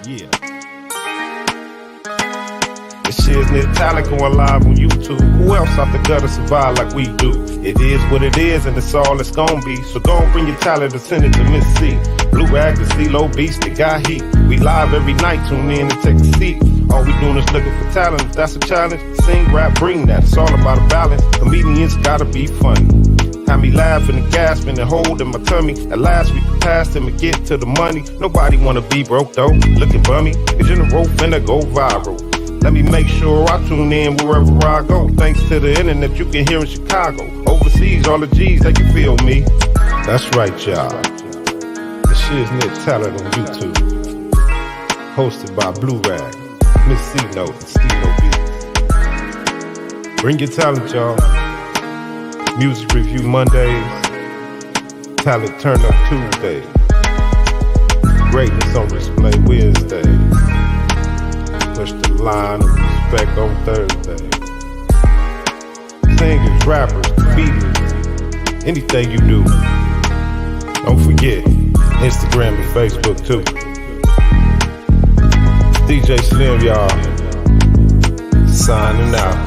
Yeah. The Shiz-Nit talent going live on YouTube. Who else out the gutter survive like we do? It is what it is, and it's all it's gonna be. So don't bring your talent and send it to Miss C. Blue Rag, the CeeLo Beast, the guy heat. We live every night, tune in and take a seat. All we doing is looking for talent. If that's a challenge, sing, rap, bring that. It's all about a balance. Comedians gotta be funny. Had me laughing and gasping and holding my tummy. At last we can pass him and get to the money. Nobody wanna be broke though, looking bummy. Cause in the rope finna go viral. Let me make sure I tune in wherever I go. Thanks to the internet, you can hear in Chicago. Overseas, all the G's, they can feel me. That's right, y'all. The Shiz-Nit talent on YouTube. Hosted by Blue Rag, Miss C-Note, and SteeLo Beats. Bring your talent, y'all. Music review Mondays. Talent turn up Tuesdays. Greatness on display Wednesdays. Push the line of respect on Thursday. Singers, rappers, comedians, anything you do. Don't forget, Instagram and Facebook too. DJ Slim, y'all. Signing out.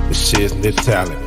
The Shiz-Nit talent.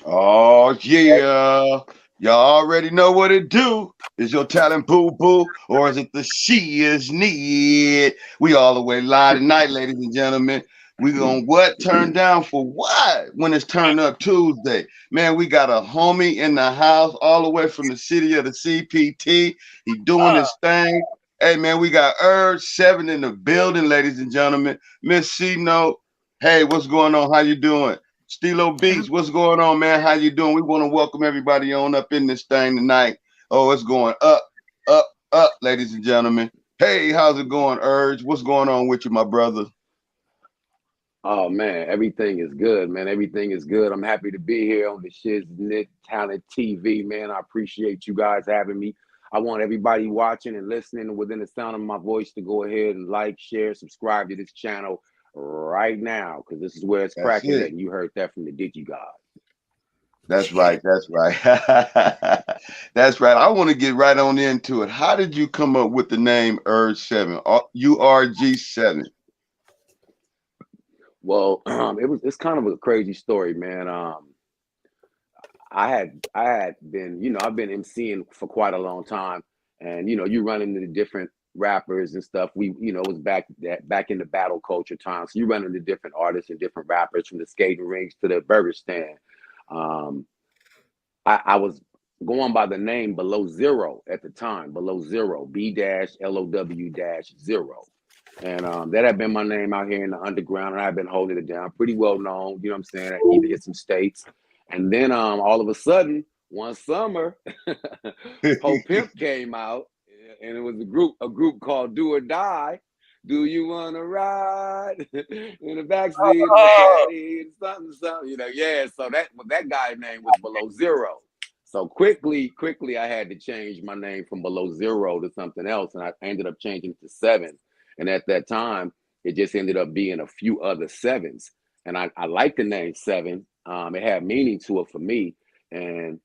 Oh, yeah. Y'all already know what it do. Is your talent boo-boo or is it the Shiz-Nit? We all the way live tonight, ladies and gentlemen. We gonna what? Turn down for what? When it's Turn Up Tuesday. Man, we got a homie in the house all the way from the city of the CPT. He doing his thing. Hey, man, we got URG7 in the building, ladies and gentlemen. Miss C-Note, hey, what's going on? How you doing? SteeLo Beats, what's going on, man? How you doing? We want to welcome everybody on up in this thing tonight. Oh, it's going up, up, up, ladies and gentlemen. Hey, how's it going, URG? What's going on with you, my brother? Oh, man, everything is good, man. Everything is good. I'm happy to be here on the Shiz-Nit Talent TV, man. I appreciate you guys having me. I want everybody watching and listening within the sound of my voice to go ahead and like, share, subscribe to this channel right now, because this is where it's cracking at, and you heard that from the Digi God. That's right. That's right. That's right. I want to get right on into it. How did you come up with the name URG7? URG7. Well, it's kind of a crazy story, man. I had been, I've been emceeing for quite a long time, and you run into the different rappers and stuff. We, it was back in the battle culture time. So you run into different artists and different rappers, from the skating rinks to the burger stand. I was going by the name Below Zero at the time, Below Zero, B-LOW-0. And that had been my name out here in the underground, and I've been holding it down, pretty well known, you know what I'm saying? I even hit some states. And then all of a sudden, one summer, Ho Pimp came out, and it was a group called Do or Die. Do you want to ride in the backseat of the caddy and something, yeah. So that guy's name was Below Zero. So quickly, I had to change my name from Below Zero to something else, and I ended up changing it to 7. And at that time, it just ended up being a few other 7s. And I liked the name 7. It had meaning to it for me, and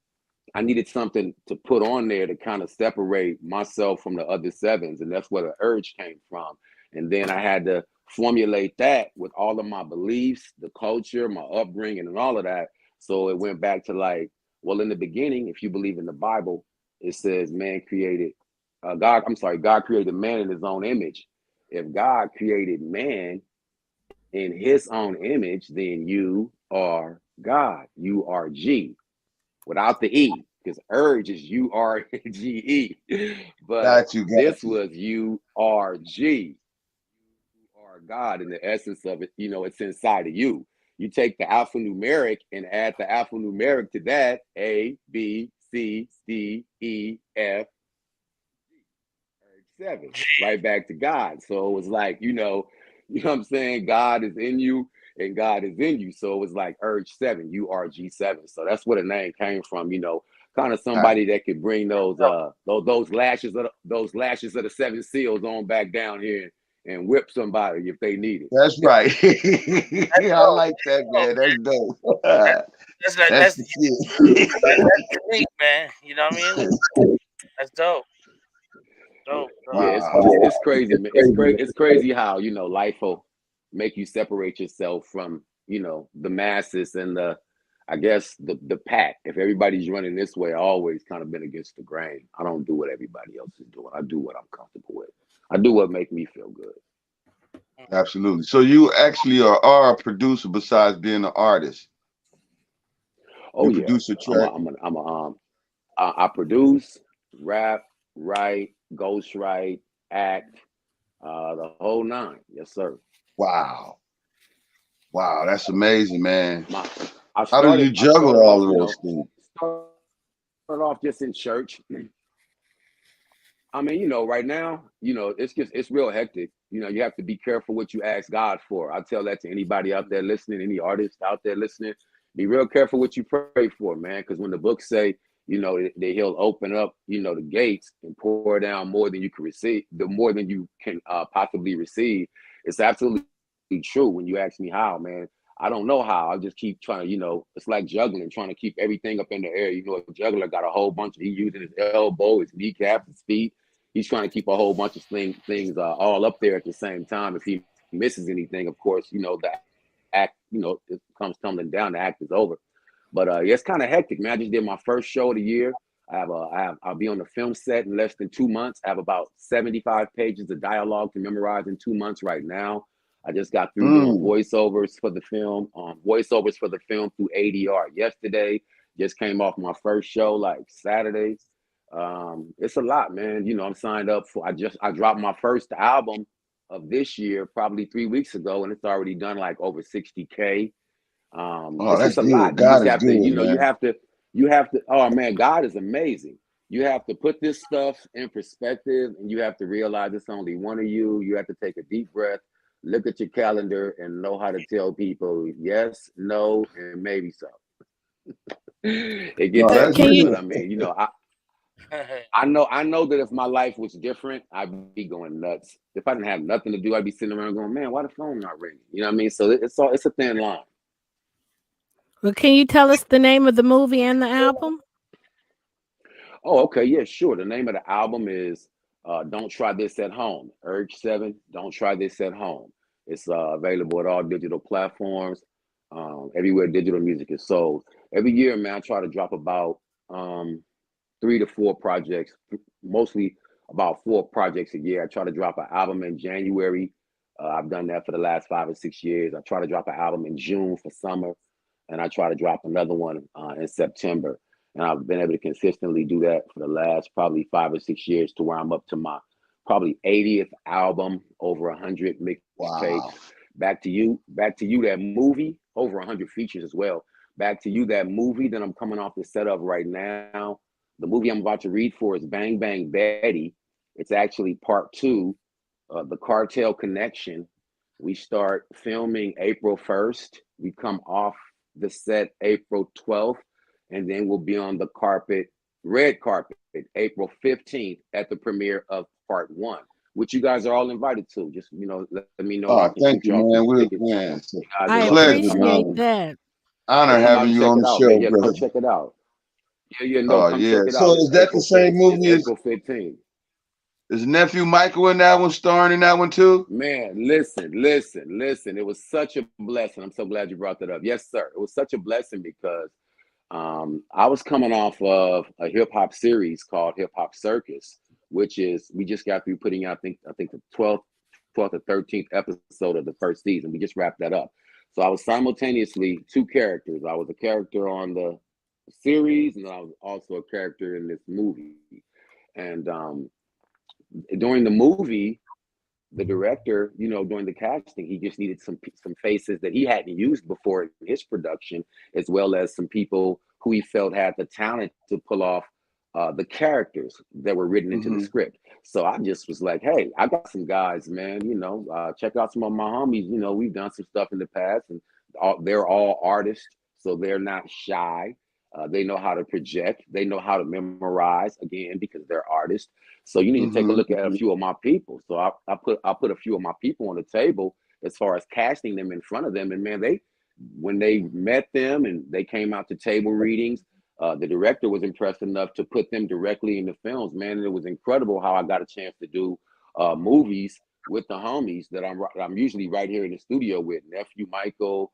I needed something to put on there to kind of separate myself from the other 7s, and that's where the URG came from. And then I had to formulate that with all of my beliefs, the culture, my upbringing, and all of that. So it went back to like, well, in the beginning, if you believe in the Bible, it says God created man in his own image. If God created man in his own image, then you are God, URG, without the E, because URG is URGE. But this was URG. You are God in the essence of it. It's inside of you. You take the alphanumeric and add the alphanumeric to that, A, B, C, D, E, F, 7, right back to God. So it was like, you know what I'm saying? God is in you and God is in you. So it was like URG7, URG7. So that's where the name came from, kind of somebody that could bring those lashes of the seven seals on back down here and whip somebody if they need it. That's right. I like that, man. That's dope. That's the shit. That's unique, man. You know what I mean? That's dope. Dope. Yeah, it's crazy, man. It's crazy how, you know, life will make you separate yourself from, you know, the masses and I guess the pack. If everybody's running this way, I always kind of been against the grain. I don't do what everybody else is doing. I do what I'm comfortable with. I do what make me feel good. Absolutely. So you actually are a producer besides being an artist. Oh you yeah, produce a track. I produce, rap, write, ghostwrite, act, the whole nine. Yes, sir. Wow, that's amazing, man. How do you juggle all of those things? Started off just in church. I mean, you know, right now, you know, it's real hectic. You know, you have to be careful what you ask God for. I tell that to anybody out there listening, any artist out there listening. Be real careful what you pray for, man, because when the books say, you know, that he'll open up, you know, the gates and pour down more than you can receive, the more than you can possibly receive. It's absolutely true. When you ask me how, man, I don't know how. I just keep trying to, you know, it's like juggling, trying to keep everything up in the air. You know, a juggler got a whole bunch of, he's using his elbow, his kneecaps, his feet. He's trying to keep a whole bunch of things all up there at the same time. If he misses anything, of course, you know, the act, you know, it comes tumbling down, the act is over. But yeah, it's kind of hectic, man. I just did my first show of the year. I'll be on the film set in less than 2 months. I have about 75 pages of dialogue to memorize in 2 months right now. I just got through doing voiceovers for the film through ADR yesterday. Just came off my first show like Saturday. It's a lot, man. You know, I'm signed up for, I dropped my first album of this year probably 3 weeks ago, and it's already done like over 60K. It's just a lot. You just have to, you know, you have to, oh man, God is amazing. You have to put this stuff in perspective, and you have to realize it's only one of you. You have to take a deep breath, look at your calendar, and know how to tell people yes, no, and maybe so. It gets good. I mean, you know, I know that if my life was different, I'd be going nuts. If I didn't have nothing to do, I'd be sitting around going, man, why the phone not ringing? You know what I mean? So it's a thin line. Well, can you tell us the name of the movie and the album? Oh, okay. Yeah, sure. The name of the album is Don't Try This at Home. URG7, Don't Try This at Home. It's available at all digital platforms, everywhere digital music is sold. Every year, man, I try to drop about 3 to 4 projects, mostly about 4 projects a year. I try to drop an album in January. I've done that for the last 5 or 6 years. I try to drop an album in June for summer, and I try to drop another one in September. And I've been able to consistently do that for the last probably 5 or 6 years, to where I'm up to my probably 80th album, over 100 mixtapes. Wow. Back to you, that movie, over 100 features as well. Back to You, that movie that I'm coming off the set of right now. The movie I'm about to read for is Bang Bang Betty. It's actually part 2, The Cartel Connection. We start filming April 1st. We come off the set April 12th, and then we'll be on the red carpet, April 15th at the premiere of part 1, which you guys are all invited to. Just, you know, let me know. Oh, thank you, man. I appreciate that. Honor having you on the show, yeah, brother. come check it out. Yeah, no, come check it out. So is that the same movie as April 15th? Is nephew Michael in that one, starring in that one too? Man, listen. It was such a blessing. I'm so glad you brought that up. Yes, sir. It was such a blessing because I was coming off of a hip hop series called Hip Hop Circus, which is, we just got through putting out, I think the 12th or 13th episode of the first season. We just wrapped that up. So I was simultaneously 2 characters. I was a character on the series, and I was also a character in this movie. And during the movie, the director, you know, during the casting, he just needed some faces that he hadn't used before in his production, as well as some people who he felt had the talent to pull off the characters that were written into the script. So I just was like, hey, I got some guys, man, you know, check out some of my homies. You know, we've done some stuff in the past, and they're all artists, so they're not shy. They know how to project. They know how to memorize, again, because they're artists. So you need to take a look at a few of my people. So I put a few of my people on the table as far as casting them in front of them. And man, when they met them and they came out to table readings, the director was impressed enough to put them directly in the films. Man, it was incredible how I got a chance to do movies with the homies that I'm usually right here in the studio with, Nephew Michael,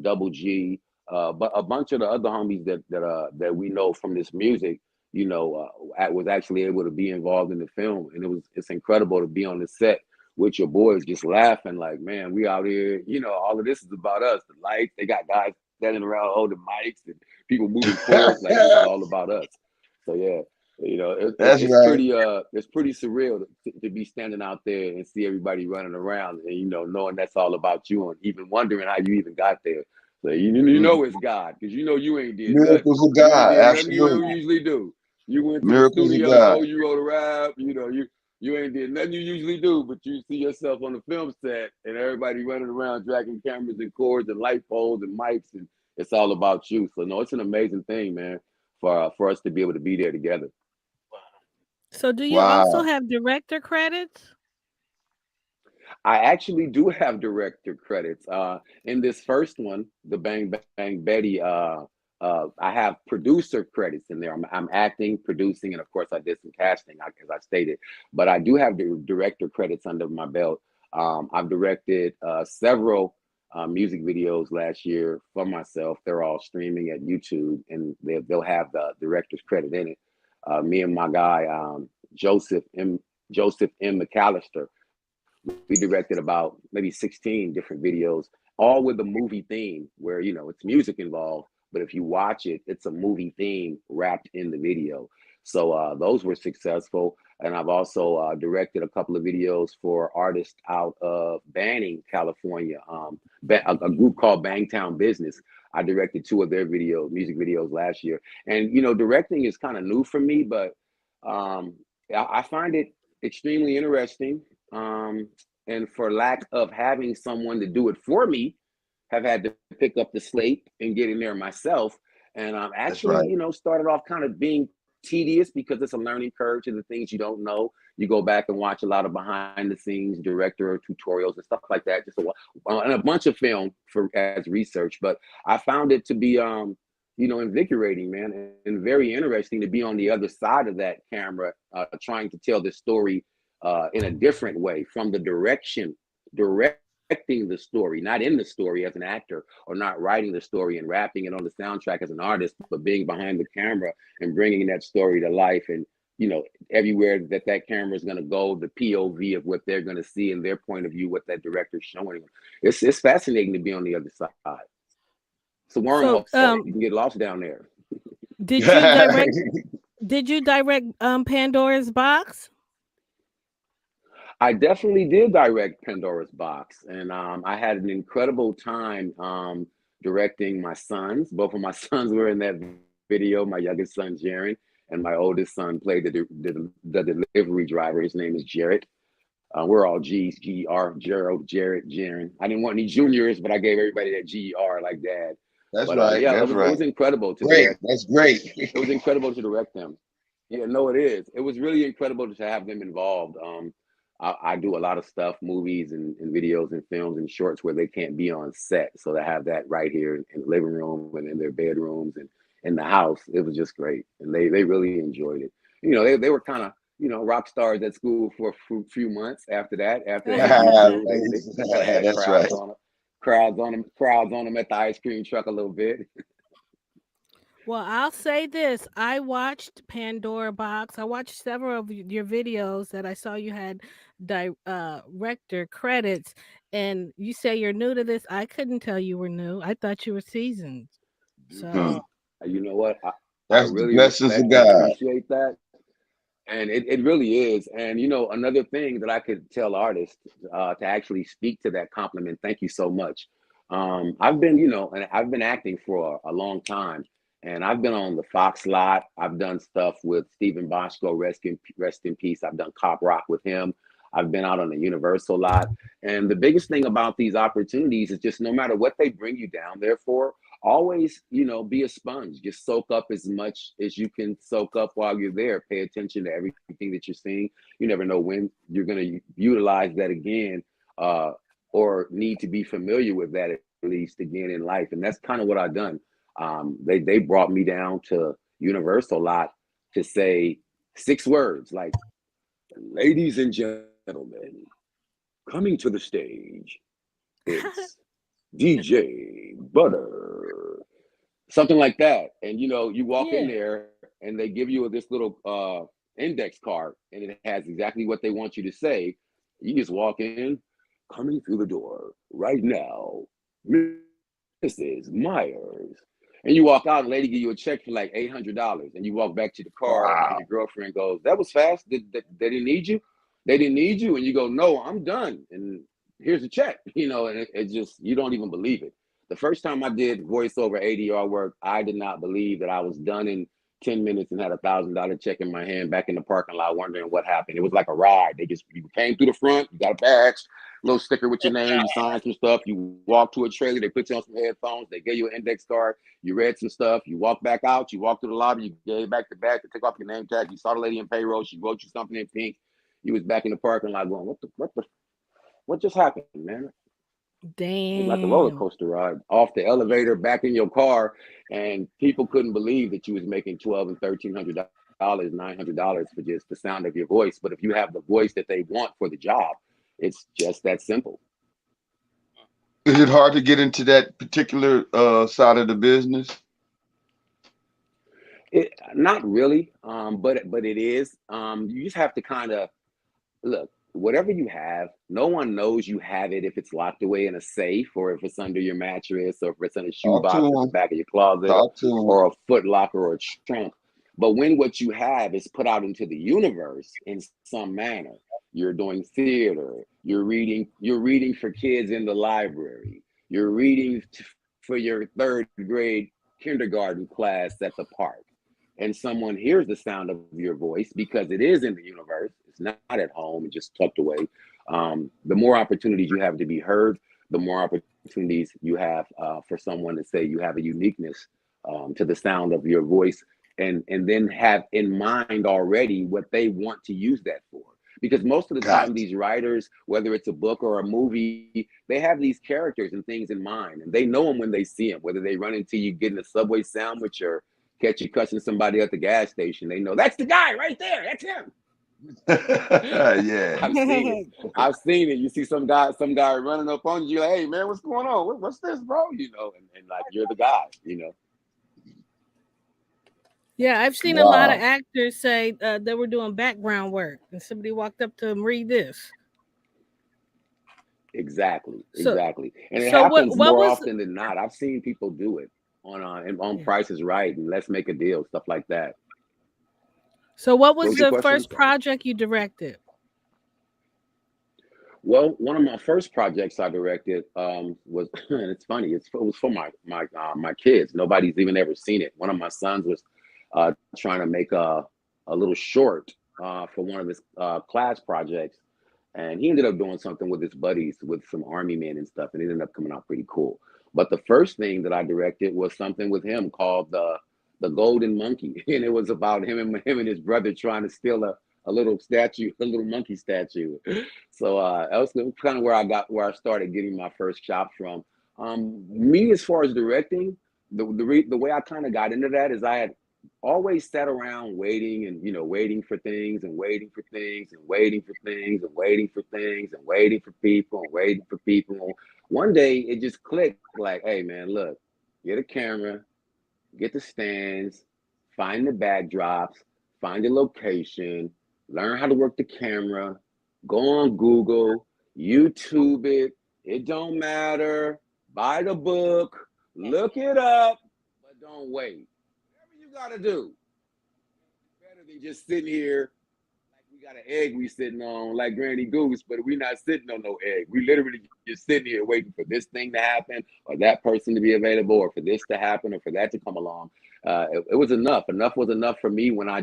Double G, but a bunch of the other homies that we know from this music, was actually able to be involved in the film. And it's incredible to be on the set with your boys just laughing like, man, we out here, all of this is about us. The lights, they got guys standing around holding mics and people moving forward, like it's all about us. So yeah, it's pretty surreal to be standing out there and see everybody running around and knowing that's all about you and even wondering how you even got there. So you know it's God, because you ain't did miracles nothing. of God, Nothing you absolutely. usually do. You went to Miracles the of studio, God. you wrote a rap, you ain't did nothing you usually do, but you see yourself on the film set and everybody running around dragging cameras and cords and light poles and mics, and it's all about you. So no, it's an amazing thing, man, for us to be able to be there together. So do you also have director credits? I actually do have director credits. In this first one, the Bang Bang Betty, I have producer credits in there. I'm acting, producing, and of course I did some casting, as I stated. But I do have the director credits under my belt. I've directed several music videos last year for myself. They're all streaming at YouTube, and they'll have the director's credit in it. Me and my guy Joseph M. McAllister. We directed about maybe 16 different videos, all with a movie theme where, it's music involved, but if you watch it, it's a movie theme wrapped in the video. So those were successful. And I've also directed a couple of videos for artists out of Banning, California, a group called Bangtown Business. I directed 2 of their music videos last year. And, directing is kind of new for me, but I find it extremely interesting. And for lack of having someone to do it for me, have had to pick up the slate and get in there myself. And I'm actually, started off kind of being tedious because it's a learning curve to the things you don't know. You go back and watch a lot of behind the scenes director tutorials and stuff like that, just and a bunch of film as research. But I found it to be, invigorating, man, and very interesting to be on the other side of that camera, trying to tell this story in a different way, from the directing the story, not in the story as an actor, or not writing the story and rapping it on the soundtrack as an artist, but being behind the camera and bringing that story to life. And everywhere that camera is going to go, the POV of what they're going to see and their point of view, what that director's showing them. It's fascinating to be on the other side. It's a wormhole. You can get lost down there. Did you direct Pandora's Box? I definitely did direct Pandora's Box, and I had an incredible time directing my sons. Both of my sons were in that video. My youngest son, Jaron, and my oldest son played the delivery driver. His name is Jarrett. We're all G's, G-R, Gerald, Jarrett, Jaron. I didn't want any juniors, but I gave everybody that G-R like dad. That's right. Yeah, it was incredible to direct. That's great. It was incredible to direct them. Yeah, no, it is. It was really incredible to have them involved. I do a lot of stuff, movies and videos and films and shorts where they can't be on set. So to have that right here in the living room and in their bedrooms and in the house, it was just great. And they really enjoyed it. They were kind of, rock stars at school for a few months after that. They had That's crowds right. on them. Crowds on them at the ice cream truck a little bit. Well, I'll say this. I watched Pandora Box. I watched several of your videos that I saw you had director credits. And you say you're new to this. I couldn't tell you were new. I thought you were seasoned. So you know what? I really blessings of God. Appreciate that. And it really is. And, another thing that I could tell artists to actually speak to that compliment. Thank you so much. I've been acting for a long time. And I've been on the Fox lot. I've done stuff with Stephen Boschko, rest in peace. I've done Cop Rock with him. I've been out on the Universal lot. And the biggest thing about these opportunities is just no matter what they bring you down there for, always, be a sponge. Just soak up as much as you can soak up while you're there. Pay attention to everything that you're seeing. You never know when you're going to utilize that again, or need to be familiar with that at least again in life. And that's kind of what I've done. They brought me down to Universal a lot to say 6 words like, ladies and gentlemen, coming to the stage, it's DJ Butter, something like that. And you walk in there and they give you this little index card and it has exactly what they want you to say. You just walk in, coming through the door right now, Mrs. Myers. And you walk out and lady give you a check for like $800. And you walk back to the car and your girlfriend goes, that was fast. They didn't need you? They didn't need you? And you go, no, I'm done. And here's a check, and it just, you don't even believe it. The first time I did voiceover ADR work, I did not believe that I was done in 10 minutes and had $1,000 check in my hand back in the parking lot wondering what happened. It was like a ride. You came through the front, you got a badge, little sticker with your name, you signed some stuff, you walked to a trailer, they put you on some headphones, they gave you an index card, you read some stuff, you walked back out, you walked to the lobby, you gave back the bag to take off your name tag, you saw the lady in payroll, she wrote you something in pink, you was back in the parking lot going, what just happened, man? Damn. It was like a roller coaster ride off the elevator, back in your car, and people couldn't believe that you was making $1,200 and $1,300, $900 for just the sound of your voice. But if you have the voice that they want for the job, it's just that simple. Is it hard to get into that particular side of the business? Not really, but it is. You just have to kind of look. Whatever you have, no one knows you have it if it's locked away in a safe or if it's under your mattress or if it's in a shoebox at the back of your closet or a foot locker or a trunk. But when what you have is put out into the universe in some manner, you're doing theater, you're reading for kids in the library, you're reading for your 3rd grade kindergarten class at the park, and someone hears the sound of your voice because it is in the universe, it's not at home and just tucked away. The more opportunities you have to be heard, the more opportunities you have for someone to say you have a uniqueness to the sound of your voice, and then have in mind already what they want to use that for. Because most of the time, these writers, whether it's a book or a movie, they have these characters and things in mind, and they know them when they see them, whether they run into you getting a Subway sandwich or catch you cussing somebody at the gas station. They know that's the guy right there. That's him. Yeah. I've seen it. You see some guy running up on you, you're like, hey man, what's going on? What's this, bro? And like you're the guy, Yeah, I've seen a lot of actors say they were doing background work and somebody walked up to them, read this. Exactly. And it happens more often than not. I've seen people do it on Price is Right and Let's Make a Deal, stuff like that. So what was the first project you directed? Well, one of my first projects I directed was, and it's funny, it was for my kids. Nobody's even ever seen it. One of my sons was trying to make a little short for one of his class projects, and he ended up doing something with his buddies, with some army men and stuff, and it ended up coming out pretty cool. But the first thing that I directed was something with him called the Golden Monkey, and it was about him and his brother trying to steal a little statue, a little monkey statue. So that was kind of where I started getting my first chops from. Me, as far as directing, the way I kind of got into that is I had always sat around waiting and waiting for things and waiting for things and waiting for things and waiting for things and waiting for people and waiting for people. One day it just clicked, like, hey man, look, get a camera, get the stands, find the backdrops, find the location, learn how to work the camera, go on Google, YouTube it, it don't matter, buy the book, look it up, but don't wait. Whatever you gotta do, it's better than just sitting here like we got an egg we sitting on like Granny Goose, but we not sitting on no egg. We literally just sitting here waiting for this thing to happen or that person to be available or for this to happen or for that to come along. It was enough. Enough was enough for me when I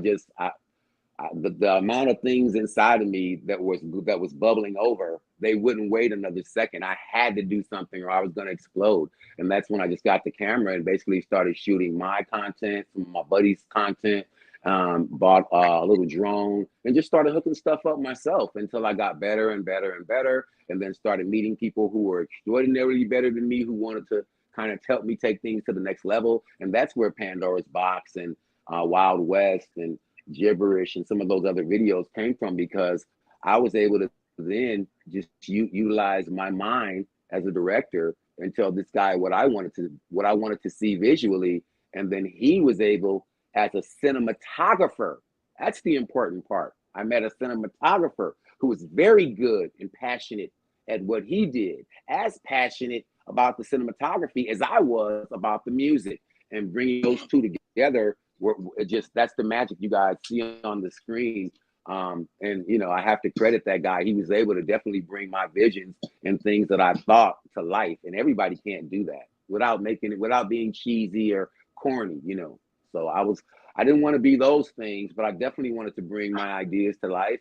the amount of things inside of me that was bubbling over, they wouldn't wait another second. I had to do something or I was going to explode. And that's when I just got the camera and basically started shooting my content, some of my buddies' content, bought a little drone and just started hooking stuff up myself until I got better and better and better. And then started meeting people who were extraordinarily better than me, who wanted to kind of help me take things to the next level. And that's where Pandora's Box and Wild West and Gibberish and some of those other videos came from, because I was able to then just utilize my mind as a director and tell this guy what I wanted to see visually, and then he was able, as a cinematographer, that's the important part. I met a cinematographer who was very good and passionate at what he did, as passionate about the cinematography as I was about the music, and bringing those two together. That's the magic you guys see on the screen. And you know, I have to credit that guy. He was able to definitely bring my visions and things that I thought to life. And everybody can't do that without being cheesy or corny, you know. So I didn't want to be those things, but I definitely wanted to bring my ideas to life.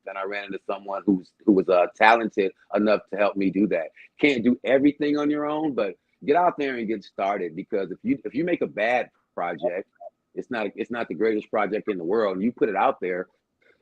Then I ran into someone who was talented enough to help me do that. Can't do everything on your own, but get out there and get started, because if you make a bad project, it's not the greatest project in the world, and you put it out there,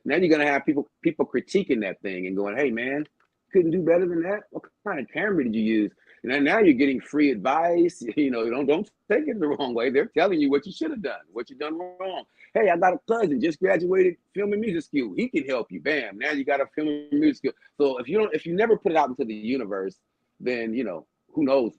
now you're gonna have people critiquing that thing and going, "Hey man, couldn't do better than that. What kind of camera did you use?" And now you're getting free advice. You know, don't take it the wrong way. They're telling you what you should have done, what you done wrong. Hey, I got a cousin just graduated film and music school. He can help you. Bam. Now you got a film and music school. So if you never put it out into the universe, then you know, who knows?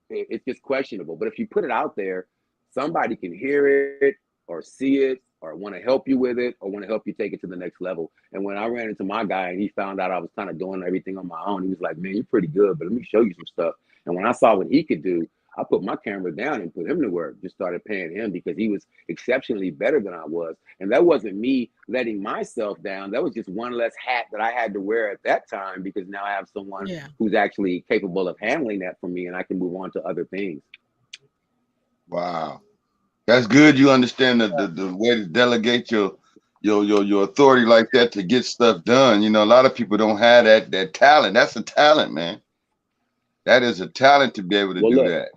It's just questionable. But if you put it out there, somebody can hear it or see it or want to help you with it or want to help you take it to the next level. And when I ran into my guy and he found out I was kind of doing everything on my own, he was like, "Man, you're pretty good, but let me show you some stuff." And when I saw what he could do, I put my camera down and put him to work, just started paying him, because he was exceptionally better than I was. And that wasn't me letting myself down. That was just one less hat that I had to wear at that time, because now I have someone who's actually capable of handling that for me, and I can move on to other things. Wow. That's good. You understand the way to delegate your authority like that to get stuff done. You know, a lot of people don't have that talent. That's a talent, man. That is a talent to be able to do that.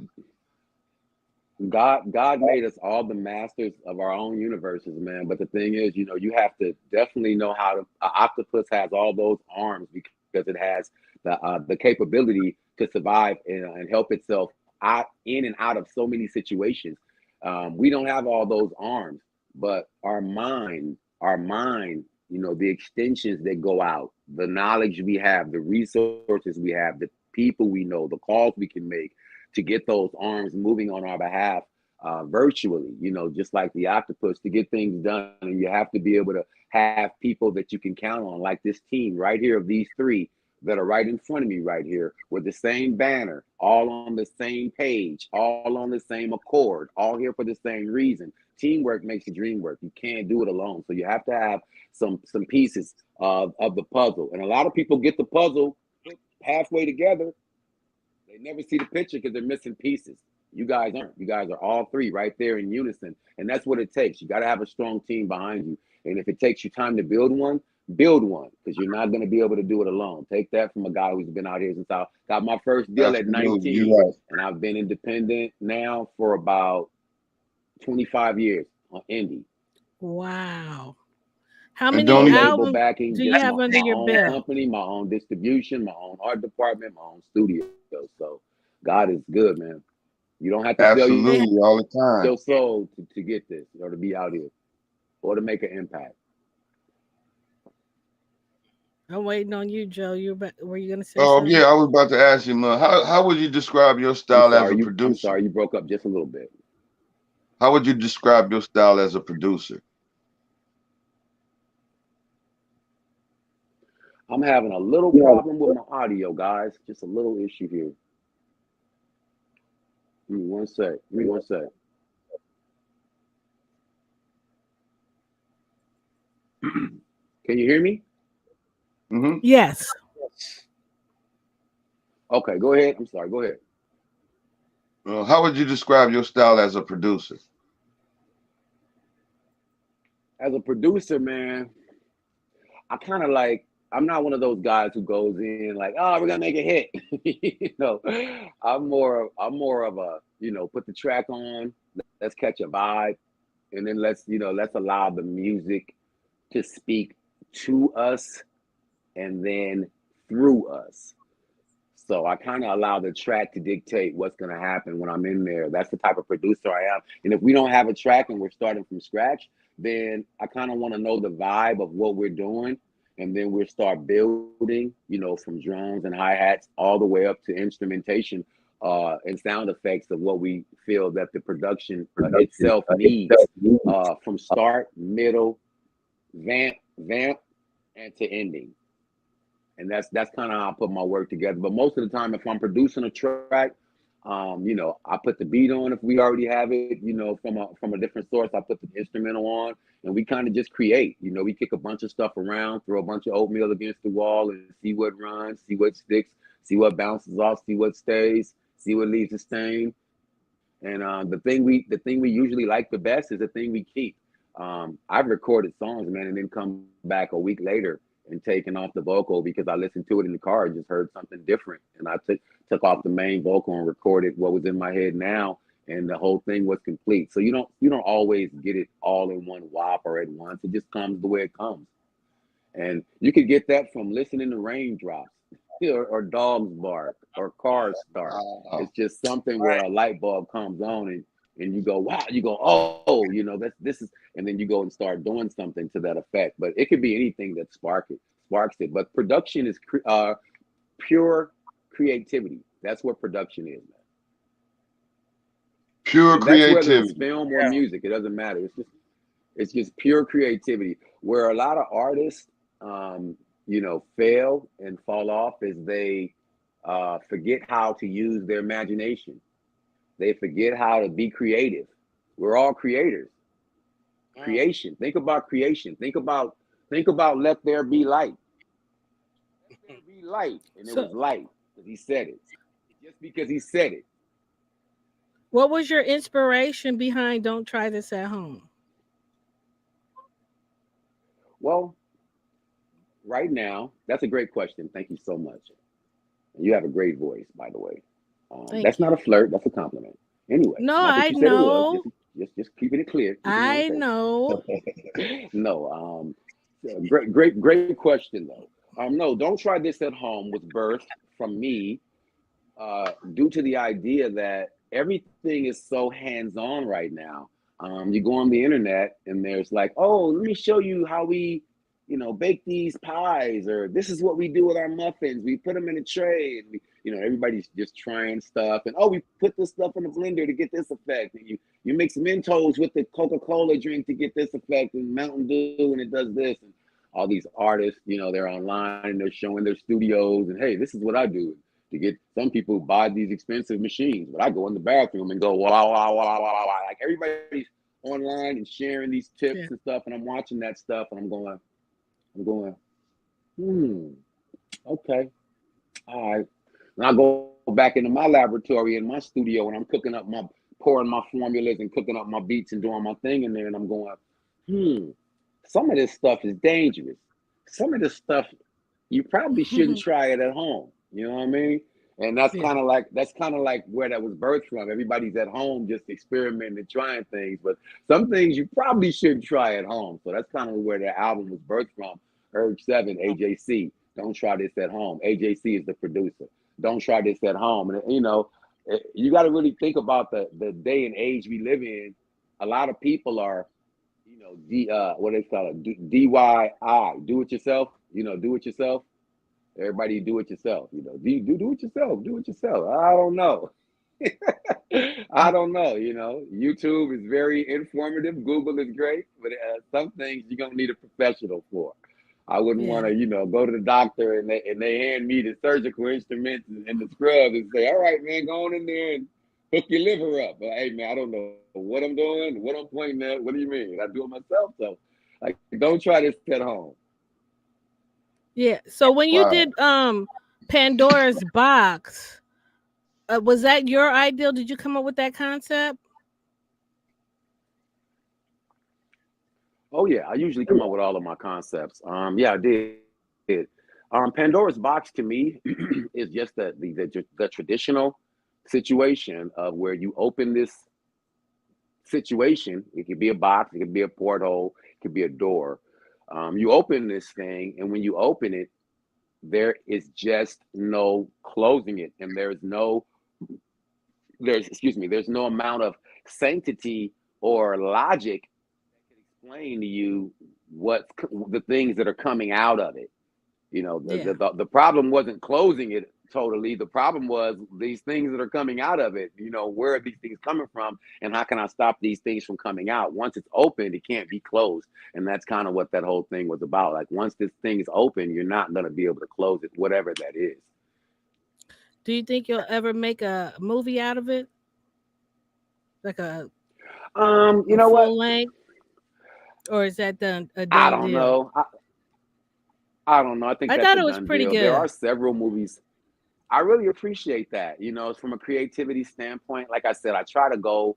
God made us all the masters of our own universes, man. But the thing is, you know, you have to definitely know how to. An octopus has all those arms because it has the capability to survive and help itself in and out of so many situations. We don't have all those arms, but our mind, you know, the extensions that go out, the knowledge we have, the resources we have, the people we know, the calls we can make to get those arms moving on our behalf virtually, you know, just like the octopus, to get things done. And you have to be able to have people that you can count on, like this team right here of these three that are right in front of me right here, with the same banner, all on the same page, all on the same accord, all here for the same reason. Teamwork makes the dream work. You can't do it alone. So you have to have some pieces of the puzzle. And a lot of people get the puzzle halfway together. They never see the picture because they're missing pieces. You guys aren't. You guys are all three right there in unison. And that's what it takes. You got to have a strong team behind you. And if it takes you time to build one, because you're not going to be able to do it alone. Take that from a guy who's been out here since I got my first deal at 19. Right. And I've been independent now for about 25 years on indie. Wow. How many albums backing, do you have under your belt? Company, my own distribution, my own art department, my own studio. So God is good, man. You don't have to sell you all the time your soul to get this, or to be out here, or to make an impact. I'm waiting on you, Joe. Were you going to say something? Yeah, I was about to ask you, how would you describe your style as a producer? I'm sorry, you broke up just a little bit. How would you describe your style as a producer? I'm having a little problem with my audio, guys. Just a little issue here. Give me one sec. Can you hear me? Mm-hmm. Yes. Okay, go ahead. I'm sorry. Go ahead. How would you describe your style as a producer? As a producer, man, I kind of like, I'm not one of those guys who goes in like, oh, we're gonna make a hit. I'm more of a, put the track on, let's catch a vibe, and then let's allow the music to speak to us and then through us. So I kind of allow the track to dictate what's going to happen when I'm in there. That's the type of producer I am. And if we don't have a track and we're starting from scratch, then I kind of want to know the vibe of what we're doing. And then we'll start building, from drums and hi-hats all the way up to instrumentation and sound effects of what we feel that the production itself needs from start, middle, vamp, and to ending. And that's kind of how I put my work together. But most of the time, if I'm producing a track, I put the beat on if we already have it, from a different source. I put the instrumental on, and we kind of just create. We kick a bunch of stuff around, throw a bunch of oatmeal against the wall, and see what runs, see what sticks, see what bounces off, see what stays, see what leaves a stain. And the thing we usually like the best is the thing we keep. I've recorded songs, man, and then come back a week later and taken off the vocal because I listened to it in the car and just heard something different. And I took off the main vocal and recorded what was in my head now, and the whole thing was complete. So you don't always get it all in one whop or at once. It just comes the way it comes. And you could get that from listening to raindrops or dogs bark or cars start. It's just something where a light bulb comes on and you go, wow, you go, oh, this is, and then you go and start doing something to that effect. But it could be anything that sparks it. But production is pure creativity. That's what production is, man. Pure creativity. That's whether it's film or music. It doesn't matter. It's just pure creativity. Where a lot of artists, fail and fall off is they forget how to use their imagination. They forget how to be creative. We're all creators. Creation. Think about creation. Think about let there be light. Let there be light. And it was light because he said it. Just because he said it. What was your inspiration behind Don't Try This at Home? Well, right now, that's a great question. Thank you so much. You have a great voice, by the way. That's not a flirt. That's a compliment. Anyway. No, I know. Just keeping it clear. I know. No. Great question though. No, Don't Try This at Home was birthed from me due to the idea that everything is so hands-on right now. You go on the internet and there's like, oh, let me show you how we bake these pies, or this is what we do with our muffins. We put them in a tray, and everybody's just trying stuff. And we put this stuff in the blender to get this effect. And you mix Mentos with the Coca-Cola drink to get this effect, and Mountain Dew, and it does this. And all these artists, they're online and they're showing their studios. And hey, this is what I do to get. Some people buy these expensive machines, but I go in the bathroom and go wow, wow, wow, wow, wow. Like everybody's online and sharing these tips and stuff, and I'm watching that stuff, and I'm going, okay, all right. And I go back into my laboratory in my studio, and I'm pouring my formulas and cooking up my beats and doing my thing in there, and I'm going, some of this stuff is dangerous. Some of this stuff you probably shouldn't try it at home. You know what I mean? And that's kind of like where that was birthed from. Everybody's at home just experimenting, trying things, but some things you probably shouldn't try at home. So that's kind of where the album was birthed from. URG7, AJC. Don't Try This at Home. AJC is the producer. Don't try this at home. And you got to really think about the day and age we live in. A lot of people are, what they call it, DIY, do it yourself. Do it yourself. Everybody do it yourself. Do it yourself. Do it yourself. I don't know. I don't know. YouTube is very informative. Google is great, but some things you're gonna need a professional for. I wouldn't want to, go to the doctor and they hand me the surgical instruments and the scrub and say, all right, man, go on in there and hook your liver up. But hey, man, I don't know what I'm doing, what I'm pointing at. What do you mean? I do it myself. So, don't try this at home. Yeah. So when you did Pandora's Box, was that your ideal? Did you come up with that concept? Oh yeah, I usually come up with all of my concepts. Yeah, I did. Pandora's box to me is just the traditional situation of where you open this situation. It could be a box, it could be a porthole, it could be a door. You open this thing, and when you open it, there is just no closing it, and there's no amount of sanctity or logic that can explain to you what the things that are coming out of it. Yeah. The problem wasn't closing it totally. The problem was these things that are coming out of it. Where are these things coming from, and how can I stop these things from coming out? Once it's opened, it can't be closed, and that's kind of what that whole thing was about. Like once this thing is open, you're not going to be able to close it, whatever that is. Do you think you'll ever make a movie out of it? Like You a know what? full length? Or is that a I done don't deal? know. I don't know. I think I that's thought a it was done pretty deal. There are good. several movies. I really appreciate that. From a creativity standpoint. Like I said, I try to go.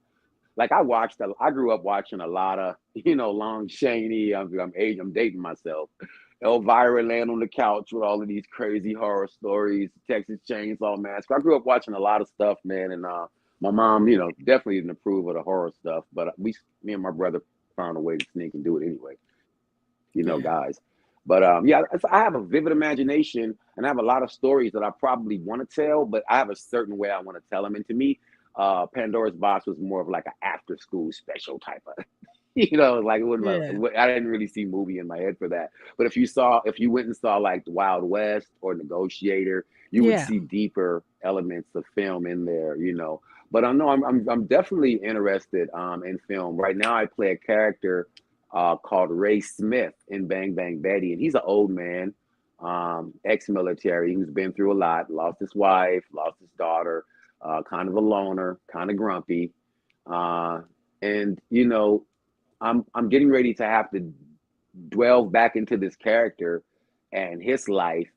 Like I grew up watching a lot of, Long Shaney. I'm dating myself. Elvira laying on the couch with all of these crazy horror stories, Texas Chainsaw Massacre. I grew up watching a lot of stuff, man, and my mom, definitely didn't approve of the horror stuff, but me and my brother found a way to sneak and do it anyway, Yeah. guys. But yeah, I have a vivid imagination, and I have a lot of stories that I probably want to tell, but I have a certain way I want to tell them. And to me, Pandora's Box was more of like an after school special type of, like it Yeah. wasn't. I didn't really see movie in my head for that. But if you went and saw like the Wild West or Negotiator, you would Yeah. see deeper elements of film in there. But I know I'm definitely interested in film. Right now, I play a character called Ray Smith in Bang Bang Betty, and he's an old man, ex-military, who's been through a lot, lost his wife, lost his daughter, kind of a loner, kind of grumpy, and I'm getting ready to have to delve back into this character and his life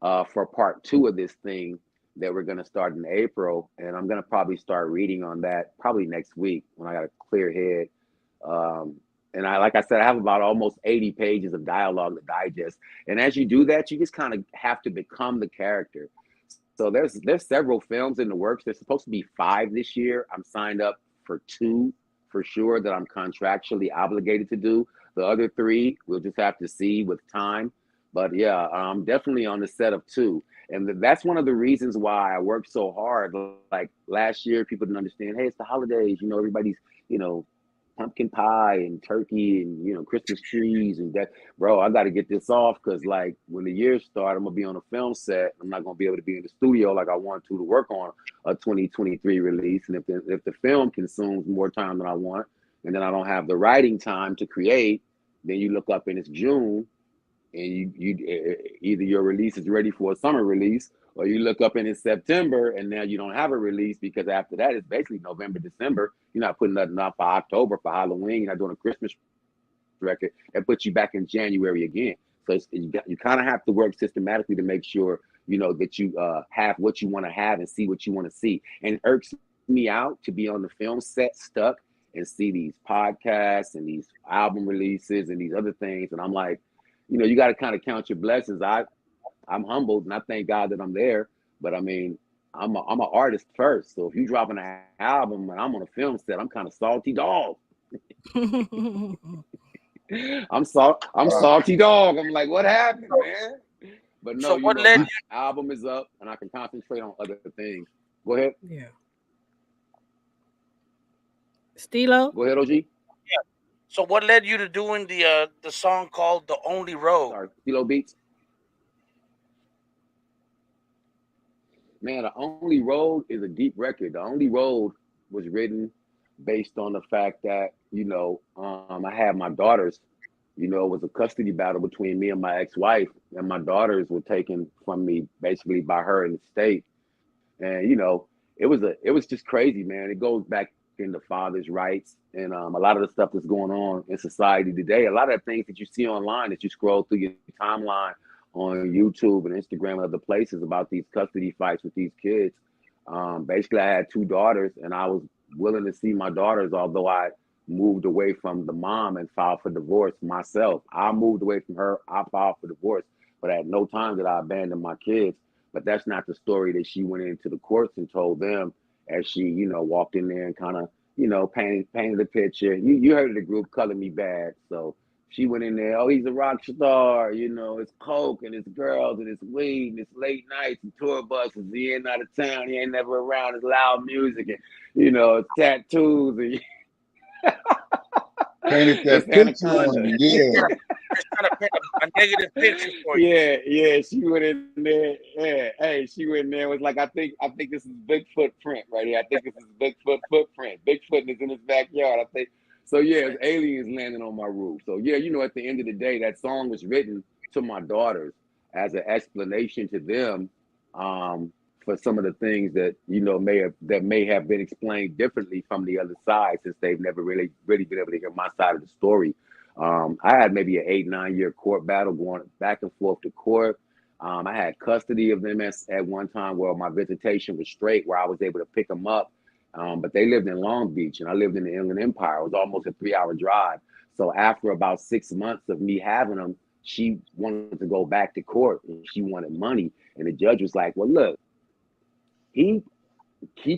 for part two of this thing that we're going to start in April, and I'm going to probably start reading on that probably next week when I got a clear head. And like I said, I have about almost 80 pages of dialogue to digest. And as you do that, you just kind of have to become the character. So there's several films in the works. There's supposed to be 5 this year. I'm signed up for 2 for sure that I'm contractually obligated to do. The other 3 we'll just have to see with time. But yeah, I'm definitely on the set of 2. And that's one of the reasons why I worked so hard. Like last year, people didn't understand, hey, it's the holidays, everybody's, pumpkin pie and turkey and Christmas trees and that. Bro, I got to get this off because like when the year starts, I'm gonna be on a film set. I'm not gonna be able to be in the studio like I want to work on a 2023 release. And if the film consumes more time than I want, and then I don't have the writing time to create, then you look up and it's June, and you either your release is ready for a summer release, or you look up and it's September and now you don't have a release because after that it's basically November, December. You're not putting nothing out for October, for Halloween. You're not doing a Christmas record. That puts you back in January again. So you kind of have to work systematically to make sure that you have what you want to have and see what you want to see. And it irks me out to be on the film set stuck and see these podcasts and these album releases and these other things, and I'm like, you got to kind of count your blessings. I'm humbled and I thank God that I'm there. But I mean, I'm an artist first. So if you dropping an album and I'm on a film set, I'm kind of salty dog. I'm salty dog. I'm like, what happened, man? But no, So what led my you? album is up and I can concentrate on other things. Go ahead. Yeah. Stilo? Go ahead, OG. So what led you to doing the song called "The Only Road"? Sorry, Kilo Beats. Man, The Only Road is a deep record. The Only Road was written based on the fact that, I had my daughters. It was a custody battle between me and my ex-wife, and my daughters were taken from me basically by her in the state. And, it was just crazy, man. It goes back into fathers' rights and a lot of the stuff that's going on in society today. A lot of the things that you see online as you scroll through your timeline on YouTube and Instagram and other places about these custody fights with these kids. Basically, I had 2 daughters, and I was willing to see my daughters, although I moved away from the mom and filed for divorce myself. I moved away from her. I filed for divorce, but at no time did I abandon my kids. But that's not the story that she went into the courts and told them as she, you know, walked in there and kind of, you know, painted the picture. You heard of the group Color Me Bad. So she went in there, oh, he's a rock star, you know, it's coke and it's girls and it's weed and it's late nights and tour buses. He ain't out of town, he ain't never around, it's loud music and, you know, it's tattoos and Painted that it's picture on Anaconda. you. Yeah. Just trying to paint a negative picture for you. Yeah, she went in there. Yeah, hey, she went in there. Was like, I think this is Bigfoot print right here. I think this is Bigfoot footprint. Bigfoot is in his backyard. I think so. Yeah, it's aliens landing on my roof. So yeah, you know, at the end of the day, that song was written to my daughters as an explanation to them, for some of the things that you know may have been explained differently from the other side, since they've never really been able to hear my side of the story. I had maybe an 8-9 year court battle going back and forth to court. I had custody of them at one time where my visitation was straight, where I was able to pick them up. But they lived in Long Beach and I lived in the Inland Empire. It was almost a 3-hour drive. So after about 6 months of me having them, she wanted to go back to court and she wanted money. And the judge was like, well, look, he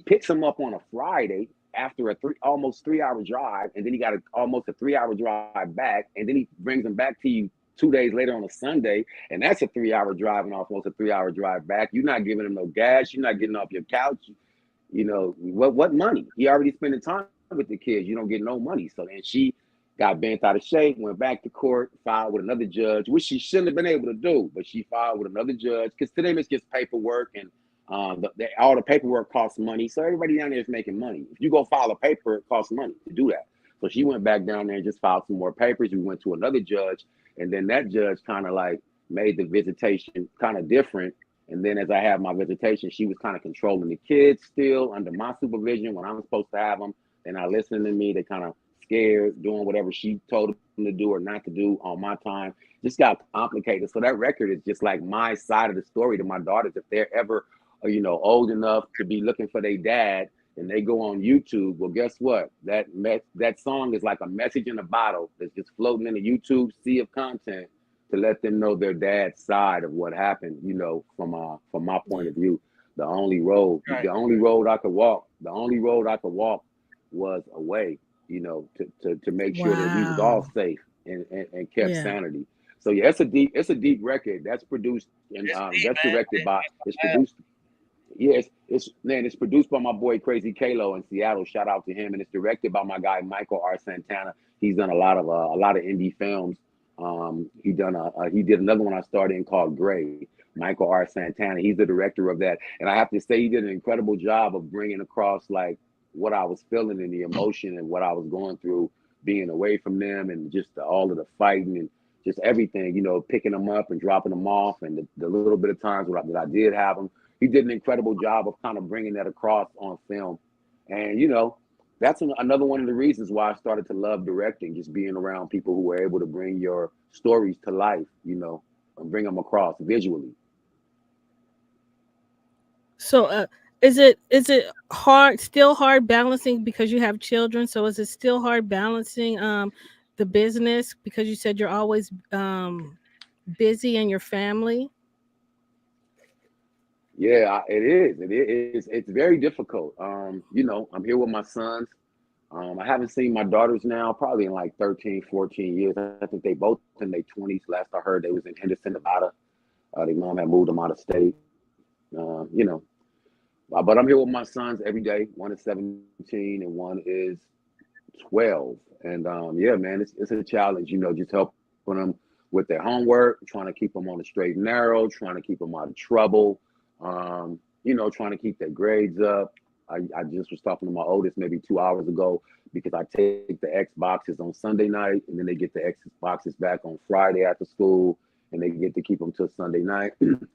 picks them up on a Friday after a almost 3-hour drive, and then he got almost a 3-hour drive back, and then he brings them back to you 2 days later on a Sunday, and that's a 3-hour drive and almost a 3-hour drive back. You're not giving him no gas. You're not getting off your couch. You know, what money? He already spending time with the kids. You don't get no money. So then she got bent out of shape, went back to court, filed with another judge, which she shouldn't have been able to do, but she filed with another judge because to them it's just paperwork, and all the paperwork costs money. So everybody down there is making money. If you go file a paper, it costs money to do that. So she went back down there and just filed some more papers. We went to another judge, and then that judge kind of like made the visitation kind of different. And then as I had my visitation, she was kind of controlling the kids still under my supervision when I'm supposed to have them. They're not listening to me. They kind of scared, doing whatever she told them to do or not to do on my time. Just got complicated. So that record is just like my side of the story to my daughters. If they're ever, you know, old enough to be looking for their dad and they go on YouTube, well, guess what? That song is like a message in a bottle that's just floating in the YouTube sea of content to let them know their dad's side of what happened, you know, from my point of view. The only road I could walk was away, you know, to make sure that we was all safe and kept sanity. So yeah, it's a deep record that's produced and that's directed by, it's produced. Yes, it's produced by my boy Crazy Kalo in Seattle. Shout out to him, and it's directed by my guy Michael R. Santana. He's done a lot of indie films. He did another one I starred in called Gray. Michael R. Santana. He's the director of that, and I have to say he did an incredible job of bringing across like what I was feeling and the emotion and what I was going through being away from them, and just all of the fighting and just everything. You know, picking them up and dropping them off, and the little bit of times that I did have them. He did an incredible job of kind of bringing that across on film. And, you know, that's another one of the reasons why I started to love directing, just being around people who were able to bring your stories to life, you know, and bring them across visually. So is it still hard balancing because you have children? So is it still hard balancing the business because you said you're always busy in your family? Yeah, it is. It's very difficult. You know, I'm here with my sons. I haven't seen my daughters now probably in like 13, 14 years. I think they both in their 20s. Last I heard, they was in Henderson, Nevada. Their mom had moved them out of state. You know, but I'm here with my sons every day. One is 17 and one is 12. And yeah, man, it's a challenge. You know, just helping them with their homework, trying to keep them on the straight and narrow, trying to keep them out of trouble. You know, trying to keep their grades up. I just was talking to my oldest maybe 2 hours ago because I take the Xboxes on Sunday night and then they get the Xboxes back on Friday after school and they get to keep them till Sunday night. And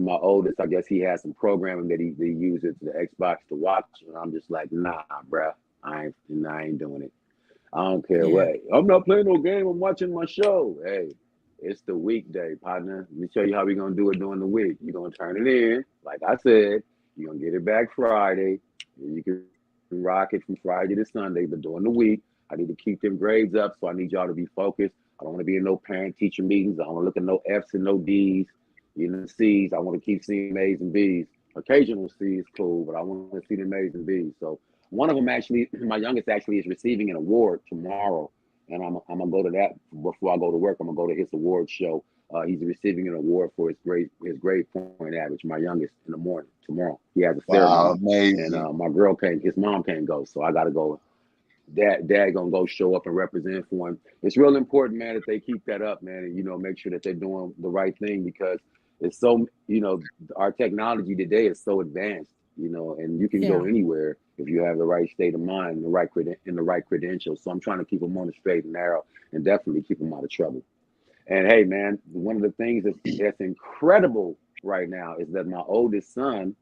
my oldest, I guess he has some programming that he uses the Xbox to watch. And I'm just like, nah, bruh, I ain't doing it. I don't care what. I'm not playing no game. I'm watching my show. Hey, it's the weekday, partner. Let me show you how we're going to do it during the week. You're going to turn it in. Like I said, you're going to get it back Friday. You can rock it from Friday to Sunday, but during the week, I need to keep them grades up. So I need y'all to be focused. I don't want to be in no parent-teacher meetings. I don't want to look at no F's and no D's, C's. I want to keep seeing A's and B's. Occasional C is cool, but I want to see them A's and B's. So one of them actually, my youngest actually is receiving an award tomorrow, and I'm gonna go to that before I go to work. I'm gonna go to his award show. He's receiving an award for his grade point average. My youngest in the morning tomorrow. He has a Wow, ceremony, amazing. and my girl can't. His mom can't go, so I gotta go. Dad gonna go show up and represent for him. It's real important, man, that they keep that up, man, and make sure that they're doing the right thing, because it's so, our technology today is so advanced, and you can go anywhere if you have the right state of mind and the right credentials. So I'm trying to keep them on the straight and narrow, and definitely keep them out of trouble. And hey, man, one of the things that's incredible right now is that my oldest son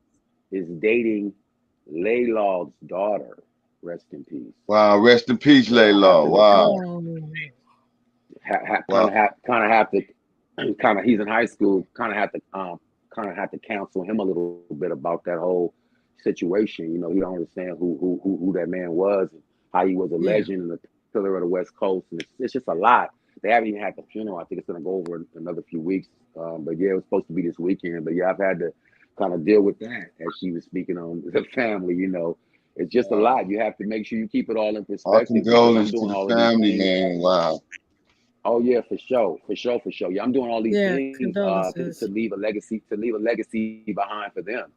is dating Laylaw's daughter. Rest in peace. Wow, rest in peace, Laylaw. Wow. He's in high school. Kind of have to counsel him a little bit about that whole situation. He don't understand who that man was, and how he was a legend and a pillar of the West Coast, and it's just a lot. They haven't even had the funeral. I think it's gonna go over in another few weeks. But yeah, it was supposed to be this weekend. But yeah, I've had to kind of deal with that as she was speaking on the family. It's just a lot. You have to make sure you keep it all in perspective. Our condolences to the family, man. Wow. Oh yeah, for sure. Yeah, I'm doing all these things to leave a legacy behind for them.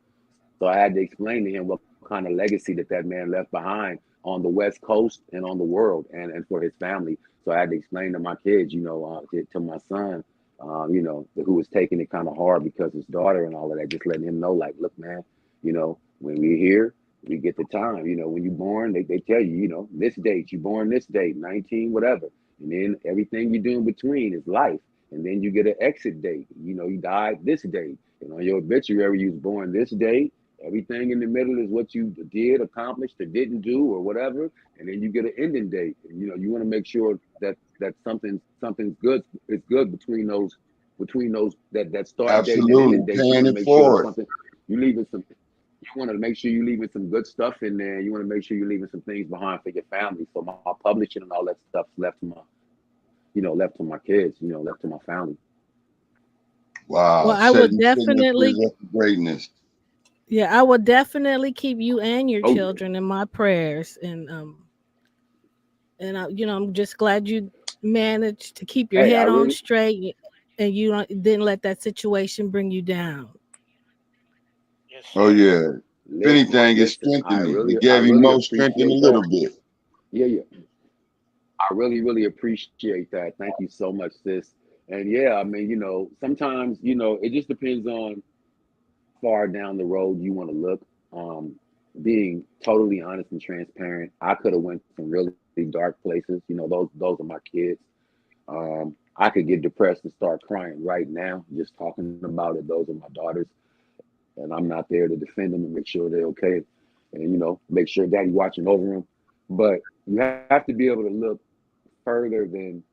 So I had to explain to him what kind of legacy that man left behind on the West Coast and on the world, and for his family. So I had to explain to my kids, to my son, who was taking it kind of hard because his daughter and all of that, just letting him know, like, look, man, when we're here, we get the time. When you're born, they tell you, this date, you're born this date, 19, whatever. And then everything you do in between is life. And then you get an exit date. You died this date. And on your obituary, you was born this date. Everything in the middle is what you did, accomplished, or didn't do, or whatever. And then you get an ending date. And, you want to make sure that something's good is good between those that start date and ending date. Paying it forward. You leaving some. You want to make sure you're leaving some good stuff in there. You want to make sure you're leaving some things behind for your family. So my publishing and all that stuff's left to my kids, left to my family. Wow. Well, I would definitely greatness. Yeah, I will definitely keep you and your children in my prayers, and I'm just glad you managed to keep your head on straight, and you didn't let that situation bring you down. Oh yeah. If anything, it strengthened me. It gave me more strength in a little bit. Yeah. I really appreciate that. Thank you so much, sis. And yeah, I mean, sometimes, it just depends on far down the road you want to look. Being totally honest and transparent, I could have went some really dark places. Those are my kids. I could get depressed and start crying right now just talking about it. Those are my daughters. And I'm not there to defend them and make sure they're okay, and make sure daddy watching over them. But you have to be able to look further than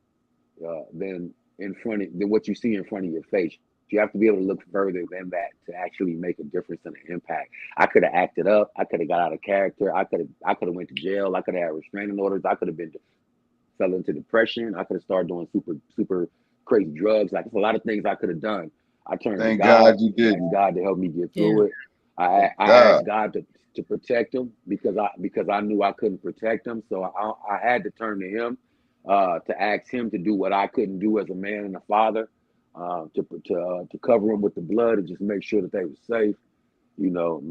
what you see in front of your face. You have to be able to look further than that to actually make a difference and an impact. I could have acted up. I could have got out of character. I could have went to jail. I could have had restraining orders. I could have fell into depression. I could have started doing super crazy drugs. Like, there's a lot of things I could have done. I turned to God. You did. God to help me get through it. I asked God to protect him because I knew I couldn't protect him. So I had to turn to him to ask him to do what I couldn't do as a man and a father, to cover them with the blood and just make sure that they were safe. Make sure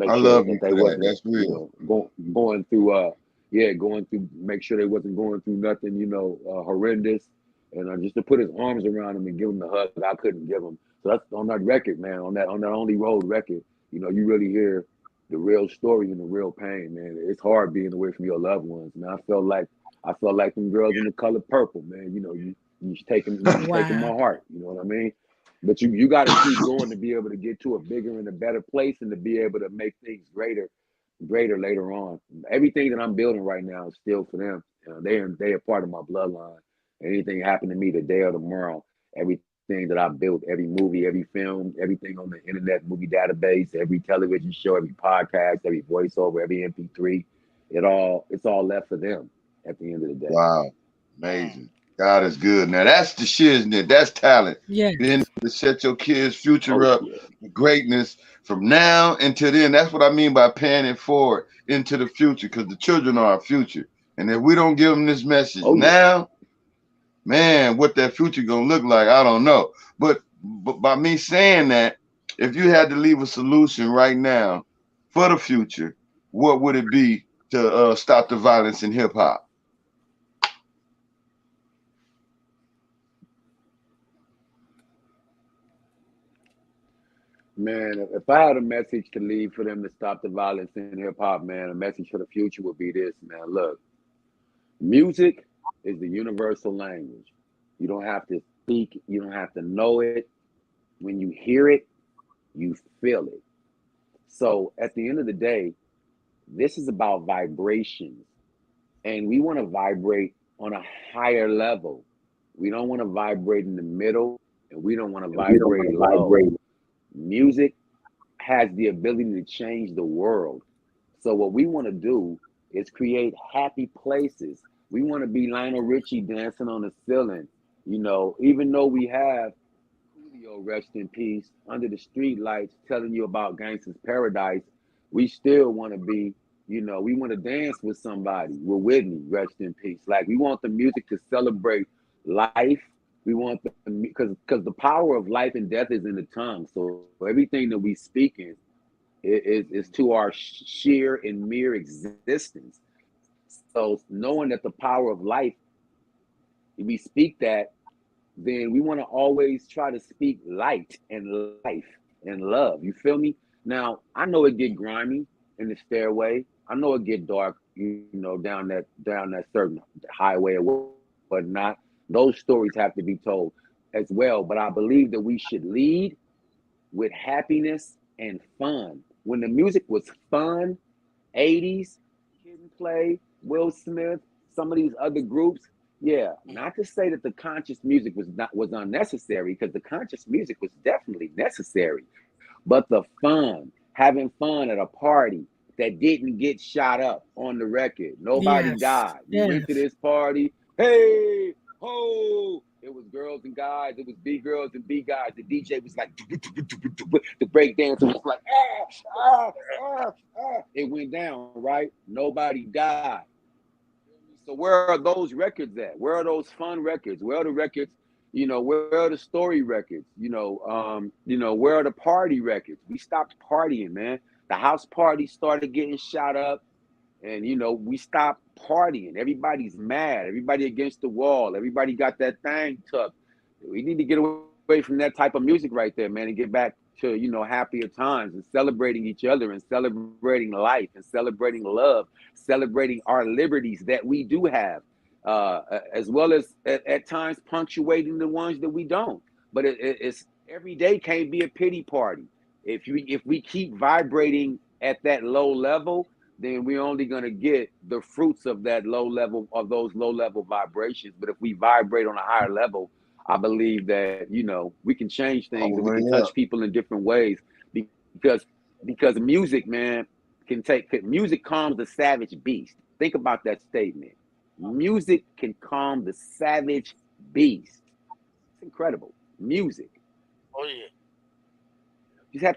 that they wasn't. That's real. Going through make sure they wasn't going through nothing horrendous, and just to put his arms around him and give him the hug that I couldn't give him. So that's on that record, man. On that Only Road record, you really hear the real story and the real pain, man. It's hard being away from your loved ones, man. I felt like them girls in The Color Purple, man. You taking my heart. You know what I mean? But you got to keep going to be able to get to a bigger and a better place, and to be able to make things greater later on. Everything that I'm building right now is still for them. They are part of my bloodline. Anything happen to me today or tomorrow, everything that I built, every movie, every film, everything on the internet movie database, every television show, every podcast, every voiceover, every MP3, it's all left for them. at the end of the day. Wow. Amazing. God is good. Now that's the shiznit. That's talent. Yeah. Being able to set your kids' future Oh up yeah. for greatness from now until then. That's what I mean by paying it forward into the future, because the children are our future. And if we don't give them this message Oh yeah. now, man, what that future gonna look like, I don't know. But by me saying that, if you had to leave a solution right now for the future, what would it be to stop the violence in hip hop? Man, if I had a message to leave for them to stop the violence in hip hop, man, a message for the future would be this, man. Look, music is the universal language. You don't have to speak, you don't have to know it. When you hear it, you feel it. So at the end of the day, this is about vibrations. And we want to vibrate on a higher level. We don't want to vibrate in the middle, and we don't want to vibrate low. Music has the ability to change the world. So what we want to do is create happy places. We want to be Lionel Richie dancing on the ceiling. You know, even though we have Coolio, rest in peace, under the street lights telling you about gangsters paradise, we still want to be, you know, we want to dance with somebody, with Whitney, rest in peace. Like, we want the music to celebrate life. We want the, because the power of life and death is in the tongue. So everything that we speak in is to our sheer and mere existence. So knowing that the power of life, if we speak that, then we want to always try to speak light and life and love. You feel me? Now, I know it get grimy in the stairway. I know it get dark, you know, down that certain highway or whatnot. Those stories have to be told as well. But I believe that we should lead with happiness and fun. When the music was fun, 80s, Kid and Play, Will Smith, some of these other groups, yeah, not to say that the conscious music was unnecessary, because the conscious music was definitely necessary, but the fun, having fun at a party that didn't get shot up on the record, nobody Yes. died. We went to Yes. this party, hey, ho, it was girls and guys, it was B girls and B guys. The DJ was like, the break dancer was like, it went down, right? Nobody died. So where are those records at? Where are those fun records? Where are the records? You know, where are the story records? Where are the party records? We stopped partying, man. The house party started getting shot up, and we stopped partying. Everybody's mad. Everybody against the wall. Everybody got that thing tucked. We need to get away from that type of music right there, man, and get back to happier times and celebrating each other and celebrating life and celebrating love, celebrating our liberties that we do have, as well as at times punctuating the ones that we don't. But it's every day can't be a pity party. If we keep vibrating at that low level, then we're only going to get the fruits of that low level, of those low level vibrations. But if we vibrate on a higher level, I believe that we can change things and we can touch people in different ways, because music, man, music calms the savage beast. Think about that statement. Music can calm the savage beast. It's incredible. Music. Oh yeah. You just have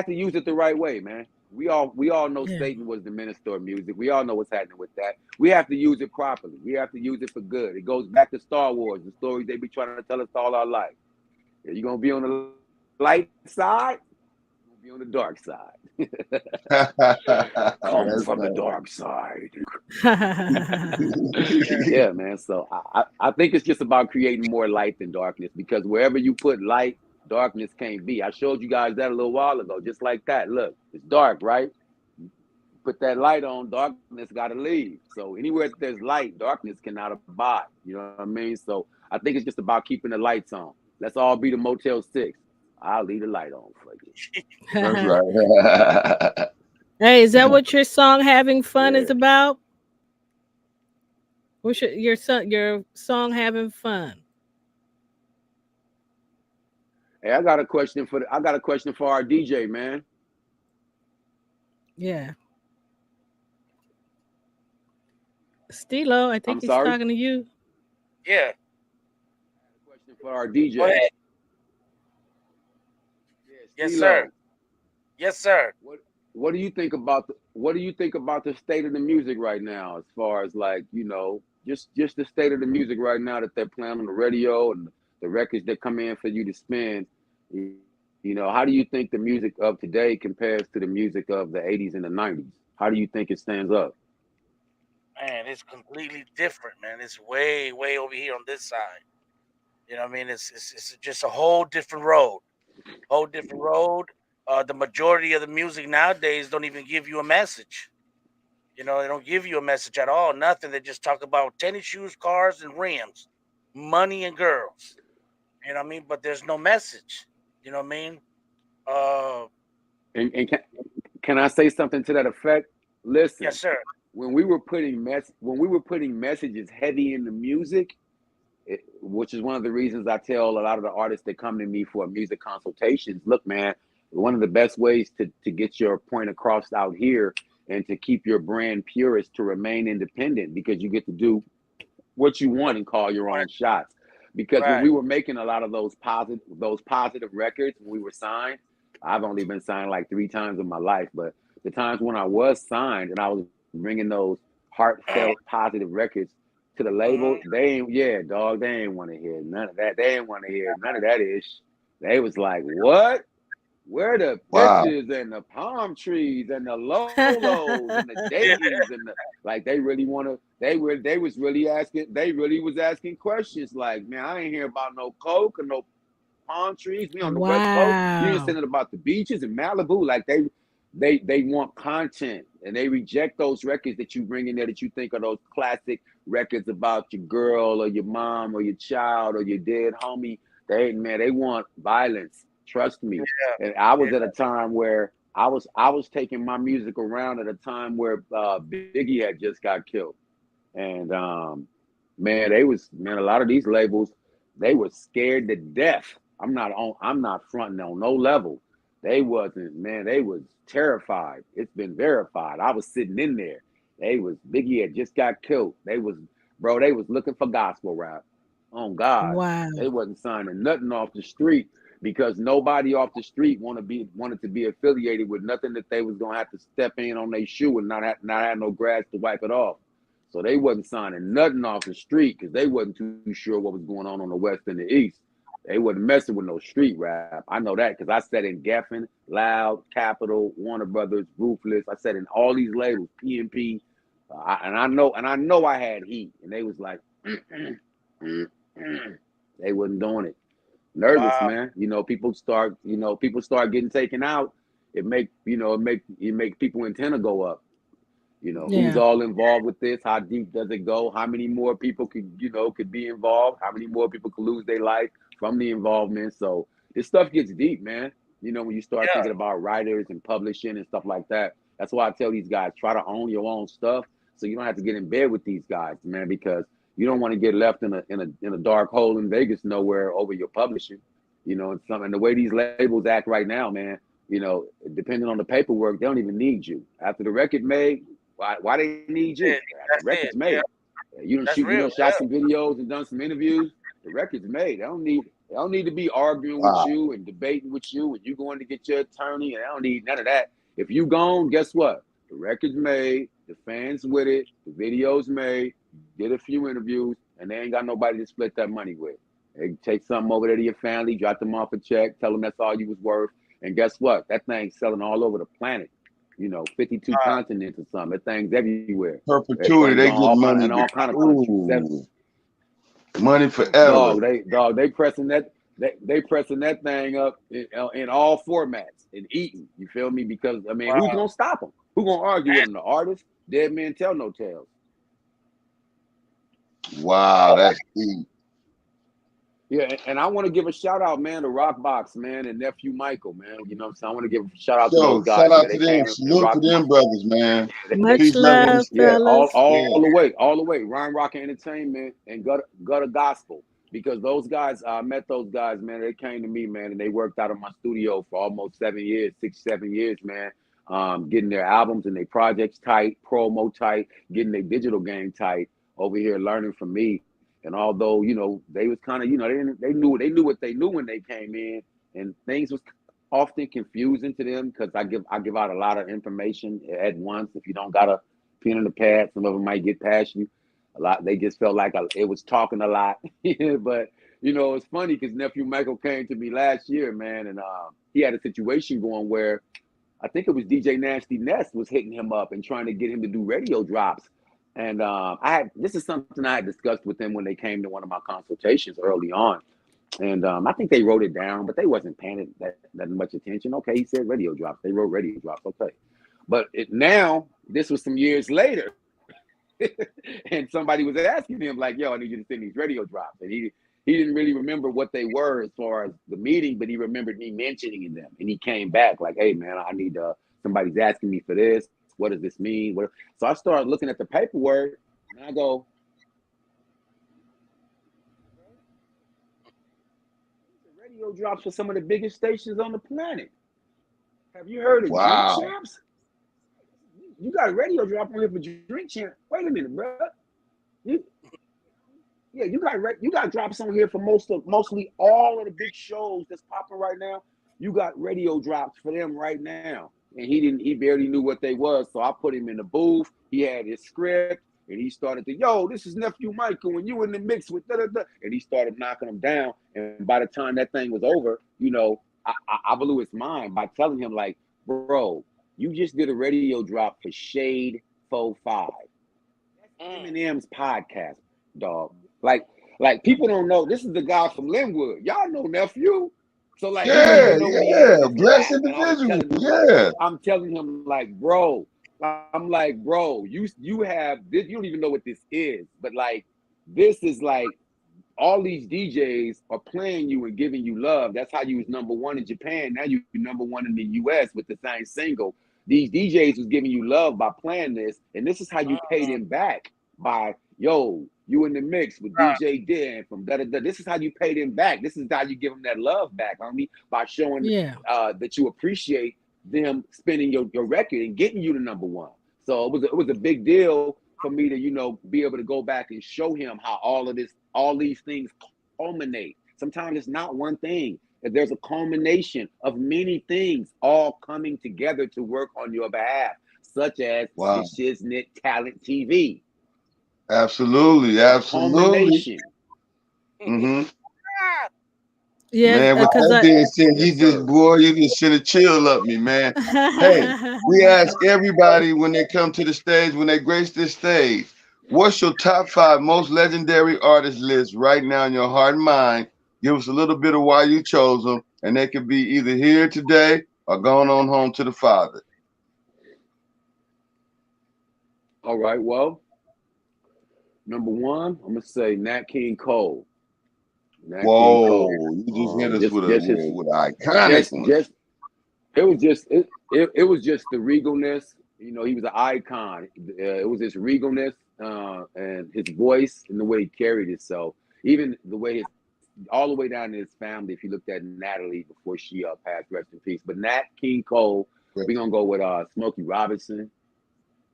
to use it the right way, man. We all know Yeah. Satan was the minister of music. We all know what's happening with that. We have to use it properly. We have to use it for good. It goes back to Star Wars, the stories they be trying to tell us all our life. Are you gonna be on the light side? You're gonna be on the dark side. Come from the dark side. Yeah, man. So I think it's just about creating more light than darkness, because wherever you put light, darkness can't be. I showed you guys that a little while ago, just like that. Look, it's dark, right? Put that light on, darkness got to leave. So anywhere that there's light, darkness cannot abide. You know what I mean? So I think it's just about keeping the lights on. Let's all be the Motel 6. I'll leave the light on for you. That's right. Hey, is that what your song "Having Fun" is Yeah. about? What's your song "Having Fun"? Hey, I got a question for our DJ, man. Yeah. Stilo, I I'm think he's sorry. talking to you. Yeah. Question for our Go DJ. ahead. Yeah, Yes, sir. Stilo. Yes, sir. What do you think about the state of the music right now, as far as like, just the state of the music right now that they're playing on the radio and the records that come in for you to spin? How do you think the music of today compares to the music of the 80s and the 90s? How do you think it stands up? Man, it's completely different, man. It's way, way over here on this side. You know what I mean? It's just a whole different road. Whole different road. The majority of the music nowadays don't even give you a message. You know, they don't give you a message at all. Nothing. They just talk about tennis shoes, cars, and rims, money and girls. You know what I mean? But there's no message. You know what I mean? Uh, And can I say something to that effect? yes, Listen, sir. when we were putting messages heavy in the music, which is one of the reasons I tell a lot of the artists that come to me for music consultations, look, man, one of the best ways to get your point across out here and to keep your brand pure is to remain independent, because you get to do what you want and call your own shots. Because when Right. we were making a lot of those positive records when we were signed, I've only been signed like 3 times in my life, but the times when I was signed and I was bringing those heartfelt positive records to the label, Mm-hmm. they ain't, yeah, dog, they ain't want to hear none of that. They ain't want to hear none of that ish. They was like, what? Where the Wow. pictures and the palm trees and the Lolos and the Yeah. Dayton's and the, like, they really want to, they really was asking questions like, man, I ain't hear about no coke or no palm trees. We on the West Coast. You ain't Wow. saying about the beaches in Malibu. Like, they want content, and they reject those records that you bring in there that you think are those classic records about your girl or your mom or your child or your dead homie. They want violence. Trust me. And I Yeah. was at a time where I was taking my music around at a time where Biggie had just got killed. And man, a lot of these labels, they were scared to death. I'm not fronting on no level. They wasn't, man, they was terrified. It's been verified. I was sitting in there. Biggie had just got killed. They was looking for gospel rap. Oh God. Wow. They wasn't signing nothing off the street, because nobody off the street wanted to be affiliated with nothing that they was gonna have to step in on their shoe and not have no grass to wipe it off. So they wasn't signing nothing off the street because they wasn't too sure what was going on the west and the east. They wasn't messing with no street rap. I know that because I sat in Geffen, Loud, Capitol, Warner Brothers, Ruthless. I sat in all these labels, PNP, and I know I had heat, and they was like, they wasn't doing it. Nervous, Wow. man. People start getting taken out. It make people antenna go up. Who's Yeah. all involved with this? How deep does it go? How many more people could be involved? How many more people could lose their life from the involvement? So this stuff gets deep, man. When you start Yeah. thinking about writers and publishing and stuff like that. That's why I tell these guys, try to own your own stuff, so you don't have to get in bed with these guys, man, because you don't want to get left in a dark hole in Vegas nowhere over your publishing. And the way these labels act right now, man, depending on the paperwork, they don't even need you. After the record made, why they need you? The That's record's it. made. Yeah. That's You real. done shot some videos and done some interviews. The record's made. They don't need to be arguing with Wow. you and debating with you and you going to get your attorney. And I don't need none of that. If you gone, guess what? The record's made. The fans with it. The video's made. Did a few interviews, and they ain't got nobody to split that money with. They take something over there to your family, drop them off a check, tell them that's all you was worth. And guess what? That thing's selling all over the planet. 52 Wow. continents or something. That thing's everywhere. That thing's Perpetuity. on They get in money. all kind of countries. Ooh, money Dog, forever. they pressing they pressing that thing up in all formats and eating. You feel me? Because I mean, who's Wow. gonna stop them? Who gonna argue with them? The artists? Dead men tell no tales. Wow, that's deep. Yeah, and I want to give a shout out, man, to Rockbox, man, and nephew Michael, man. You know what I'm saying? I want to give a shout out to those Yo, shout guys, man. out They to them. came and Salute to rocked my them brothers, man. Much Peace, love, and love, yeah, respect. all fellas. all Yeah. the way, all the way. Ryan Rock Entertainment and Gutter Gospel, because those guys, I met those guys, man. They came to me, man, and they worked out of my studio for almost 7 years, 6, 7 years, man. getting their albums and their projects tight, promo tight, getting their digital game tight over here, learning from me. And although, you know, they was kind of, you know, they knew what they knew when they came in, and things was often confusing to them because I give out a lot of information at once. If you don't got a pen and a pad, some of them might get past you. A lot, they just felt like it was talking a lot. But you know, it's funny because nephew Michael came to me last year, man, and he had a situation going where I think it was DJ Nasty Nest was hitting him up and trying to get him to do radio drops. And this is something I had discussed with them when they came to one of my consultations early on. And I think they wrote it down, but they wasn't paying it that much attention. Okay, he said radio drops. They wrote radio drops. Okay. But now, this was some years later. And somebody was asking him, like, yo, I need you to send these radio drops. And he didn't really remember what they were as far as the meeting, but he remembered me mentioning them. And he came back like, hey, man, I need somebody's asking me for this. What does this mean? So I started looking at the paperwork, and I go, radio drops for some of the biggest stations on the planet. Have you heard of Wow. Drink Champs? You got a radio drop on here for Drink Champs. Wait a minute, bro. You got drops on here for mostly all of the big shows that's popping right now. You got radio drops for them right now. And he barely knew what they was. So I put him in the booth. He had his script, and he started to, yo, this is nephew Michael, and you in the mix with da-da-da. And he started knocking them down. And by the time that thing was over, you know, I blew his mind by telling him, like, bro, you just did a radio drop for Shade 45. That's Eminem's podcast, dog. Like people don't know. This is the guy from Linwood. Y'all know nephew. So like, yeah, blessed individual. Yeah. I'm telling him, like, bro, you have this. You don't even know what this is, but like, this is like, all these DJs are playing you and giving you love. That's how you was #1 in Japan. Now you're #1 in the US with the same single. These DJs was giving you love by playing this, and this is how you pay them back by, yo, you in the mix with DJ Dan from da-da-da. This is how you pay them back. This is how you give them that love back, homie, by showing that you appreciate them spinning your record and getting you to #1. So it was a big deal for me to, you know, be able to go back and show him how all these things culminate. Sometimes it's not one thing. There's a culmination of many things all coming together to work on your behalf, such as the Shiznit Talent TV. Absolutely. Mm-hmm. Yeah, man, with that being said, you just sent a chill up me, man. Hey, we ask everybody when they come to the stage, when they grace this stage, what's your top 5 most legendary artist list right now in your heart and mind? Give us a little bit of why you chose them, and they could be either here today or going on home to the Father. All right, well, #1, I'm gonna say Nat King Cole. Whoa, you just hit us with an iconic. It was just the regalness. You know, he was an icon. It was his regalness and his voice and the way he carried himself. Even the way all the way down to his family. If you looked at Natalie before she passed, rest in peace. But Nat King Cole, we're gonna go with Smokey Robinson.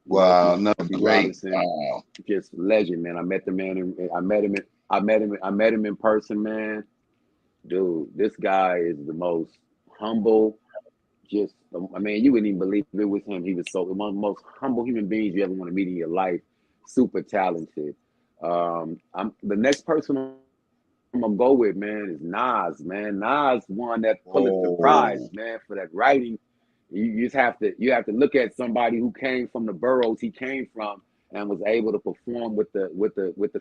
Wow, wow. Just legend, man. I met the man. I met him in person, man. Dude, this guy is the most humble. You wouldn't even believe it was him. He was one of the most humble human beings you ever want to meet in your life. Super talented. The next person I'm gonna go with, man, is Nas. Man, Nas won that Pulitzer Prize, man, for that writing. You just have to look at somebody who came from the boroughs he came from and was able to perform with the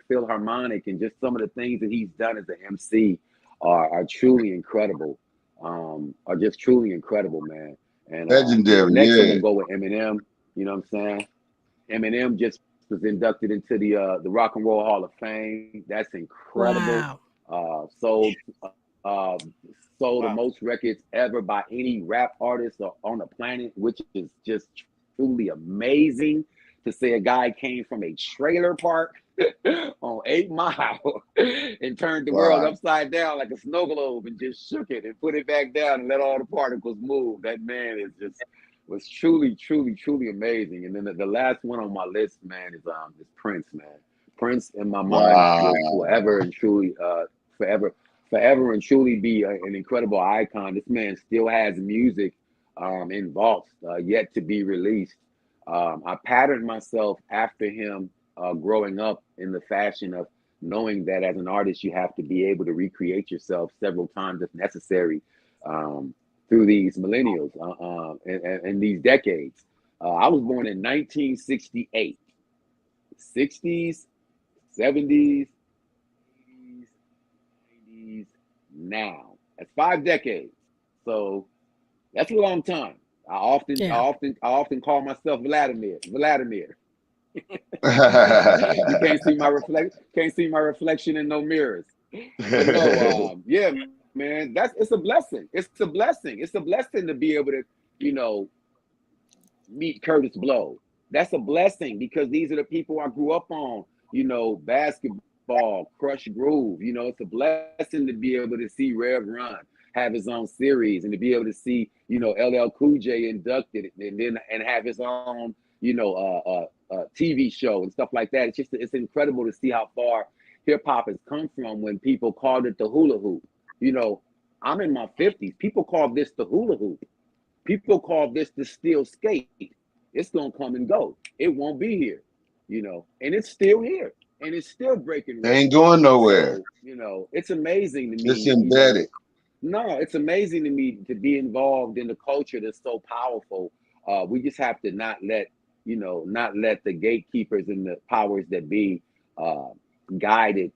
Philharmonic, and just some of the things that he's done as an MC are truly incredible. Are just truly incredible, man. And legendary. Next, I'm gonna go with Eminem. You know what I'm saying? Eminem just was inducted into the Rock and Roll Hall of Fame. That's incredible. Wow. Sold the most records ever by any rap artist on the planet, which is just truly amazing. To say a guy came from a trailer park on 8 Mile and turned the world upside down like a snow globe and just shook it and put it back down and let all the particles move. That man is just was truly amazing. And then the last one on my list, man, is Prince, man. Prince in my mind Wow. will forever and truly be an incredible icon. This man still has music in vaults yet to be released. I patterned myself after him growing up in the fashion of knowing that as an artist you have to be able to recreate yourself several times if necessary. Through these millennials and these decades. I was born in 1968, 60s, 70s, 80s, 90s, now. That's 5 decades. So that's a long time. I often call myself Vladimir. You can't see my reflection in no mirrors. But no, yeah, man, it's a blessing. It's a blessing. It's a blessing to be able to, meet Curtis Blow. That's a blessing because these are the people I grew up on. Basketball, Crush Groove. It's a blessing to be able to see Rev Run have his own series and to be able to see, LL Cool J inducted and have his own, TV show and stuff like that. It's incredible to see how far hip hop has come from when people called it the hula hoop. I'm in my 50s. People call this the hula hoop. People call this the steel skate. It's gonna come and go. It won't be here, and it's still here, and it's still breaking. They ain't going nowhere. So, it's amazing to me. It's embedded. No, it's amazing to me to be involved in the culture that's so powerful. We just have to not let the gatekeepers and the powers that be guide it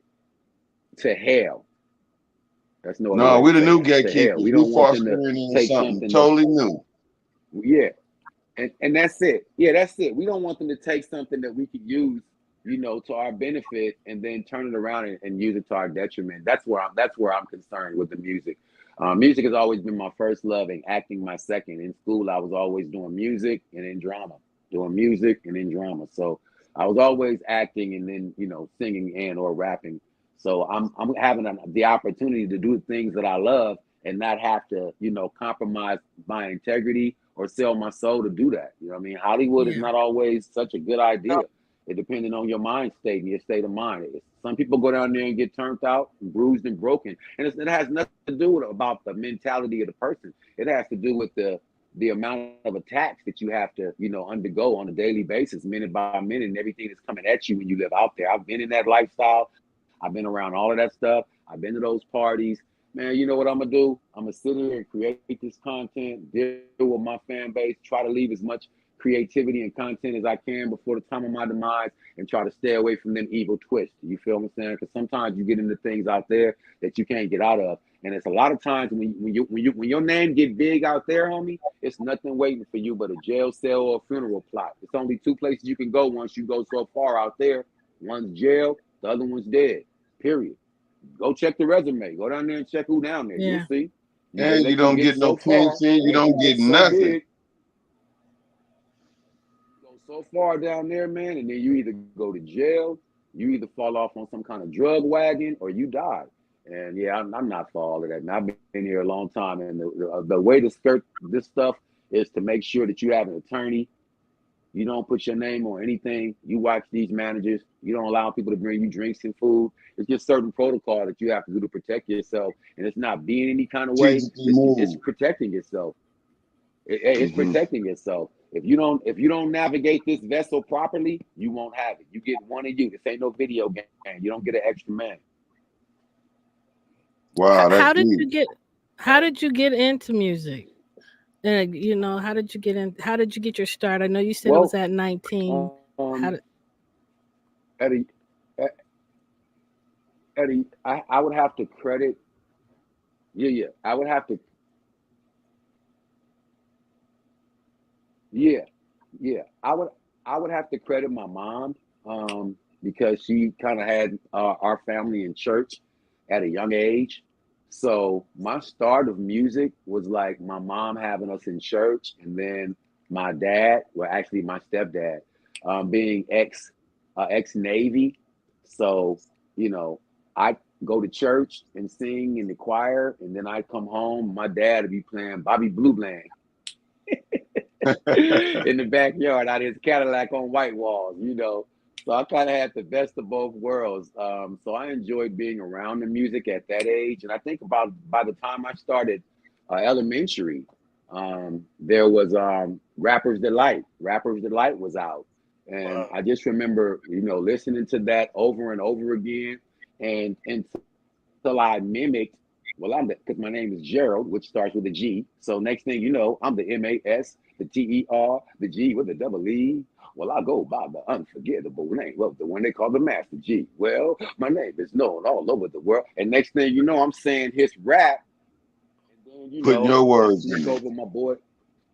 to hell. That's no we're the new gatekeepers. We don't want them to take something totally new. Yeah. And that's it. Yeah, that's it. We don't want them to take something that we could use, to our benefit and then turn it around and use it to our detriment. That's where I'm concerned with the music. Music has always been my first love and acting my second. In school, I was always doing music and then drama. So I was always acting and then, singing and or rapping. So I'm having the opportunity to do things that I love and not have to, compromise my integrity or sell my soul to do that. You know what I mean? Hollywood is not always such a good idea. It depending on your mind state and your state of mind. Some people go down there and get turned out, and bruised and broken. And it has nothing to do about the mentality of the person. It has to do with the amount of attacks that you have to, undergo on a daily basis, minute by minute, and everything that's coming at you when you live out there. I've been in that lifestyle. I've been around all of that stuff. I've been to those parties. Man, you know what I'm going to do? I'm going to sit here and create this content, deal with my fan base, try to leave as much creativity and content as I can before the time of my demise and try to stay away from them evil twists. You feel what I'm saying? Because sometimes you get into things out there that you can't get out of. And it's a lot of times when your name get big out there, homie, it's nothing waiting for you but a jail cell or a funeral plot. It's only 2 places you can go once you go so far out there. One's jail, the other one's dead. Period. Go check the resume. Go down there and check who down there. Yeah. You'll see. And you don't get no pension. You don't get nothing. Go so far down there, man, and then you either go to jail, you either fall off on some kind of drug wagon, or you die. And yeah, I'm not for all of that. And I've been here a long time, and the way to skirt this stuff is to make sure that you have an attorney. You don't put your name on anything. You watch these managers. You don't allow people to bring you drinks and food. It's just certain protocol that you have to do to protect yourself. And it's not being any kind of way. It's protecting yourself. It's protecting yourself. If you don't navigate this vessel properly, you won't have it. You get one of you. This ain't no video game. You don't get an extra man. Wow. How did you get into music? How did you get your start? I know you said it was at 19. Eddie, I would have to credit. Yeah. I would have to. Yeah. I would have to credit my mom because she kind of had our family in church at a young age. So my start of music was like my mom having us in church, and then my dad, actually my stepdad, being ex-Navy. So, I go to church and sing in the choir, and then I come home. My dad would be playing Bobby Blue Bland. in the backyard out of his Cadillac on white walls, you know. So I kind of had the best of both worlds. So I enjoyed being around the music at that age. And I think about by the time I started elementary, there was Rapper's Delight. Rapper's Delight was out. And I just remember, you know, listening to that over and over again. And until I mimicked, well, because my name is Gerald, which starts with a G. So next thing you know, I'm the M-A-S, the T-E-R, the G with the double E. Well, I go by the unforgettable name of the one they call the Master G. Well, my name is known all over the world. And next thing you know, I'm saying his rap. And then, you Putting know, your words sneak in. over my boy.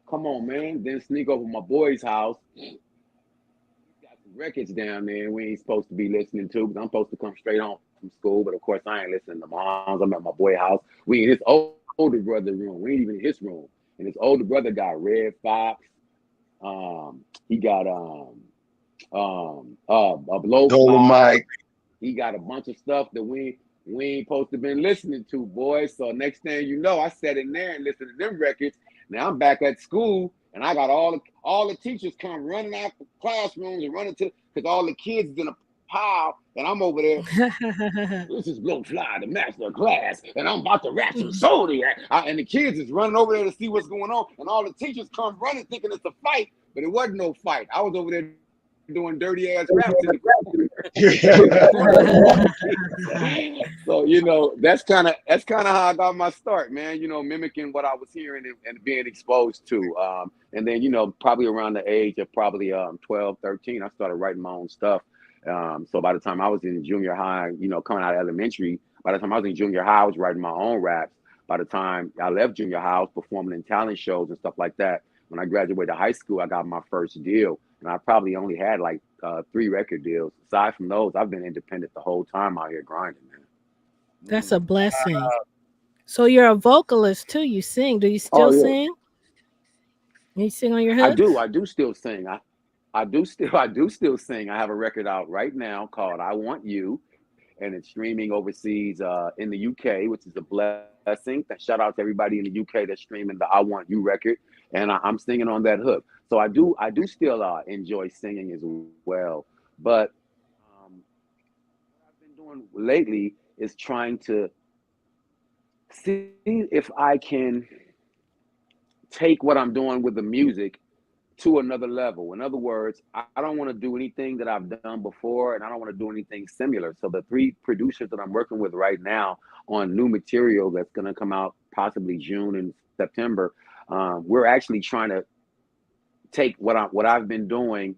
Come on, man. Then sneak over my boy's house. Got some records down there we ain't supposed to be listening to because I'm supposed to come straight home from school. But of course, I ain't listening to moms. I'm at my boy's house. We in his older brother's room. We ain't even in his room. And his older brother got Red Fox. He got a Blowfly. Dolomite. He got a bunch of stuff that we ain't supposed to been listening to, boys. So next thing you know, I sat in there and listened to them records. Now I'm back at school and I got all the teachers come running out the classrooms and running to because all the kids is in a pile and I'm over there. This is Blowfly, the master of class, and I'm about to rap some Zodiac. And the kids is running over there to see what's going on, and all the teachers come running thinking it's a fight, but it wasn't no fight. I was over there doing dirty ass raps in the corner. So you know that's kind of how I got my start, man. You know, mimicking what I was hearing and being exposed to. And then you know probably around the age of probably 12, 13, I started writing my own stuff. So by the time I was in junior high, you know, coming out of elementary, by the time I was in junior high, I was writing my own raps. By the time I left junior high, I was performing in talent shows and stuff like that. When I graduated high school, I got my first deal, and I probably only had like 3 record deals. Aside from those, I've been independent the whole time out here grinding, man. That's a blessing. So you're a vocalist too. You sing. Do you still sing? You sing on your hooks? I do still sing. I do still sing. I have a record out right now called I Want You, and it's streaming overseas in the UK, which is a blessing. Shout out to everybody in the UK that's streaming the I Want You record, and I'm singing on that hook. So I do still enjoy singing as well. But what I've been doing lately is trying to see if I can take what I'm doing with the music to another level. In other words, I don't want to do anything that I've done before, and I don't want to do anything similar. So the 3 producers that I'm working with right now on new material that's going to come out possibly June and September, we're actually trying to take what I've been doing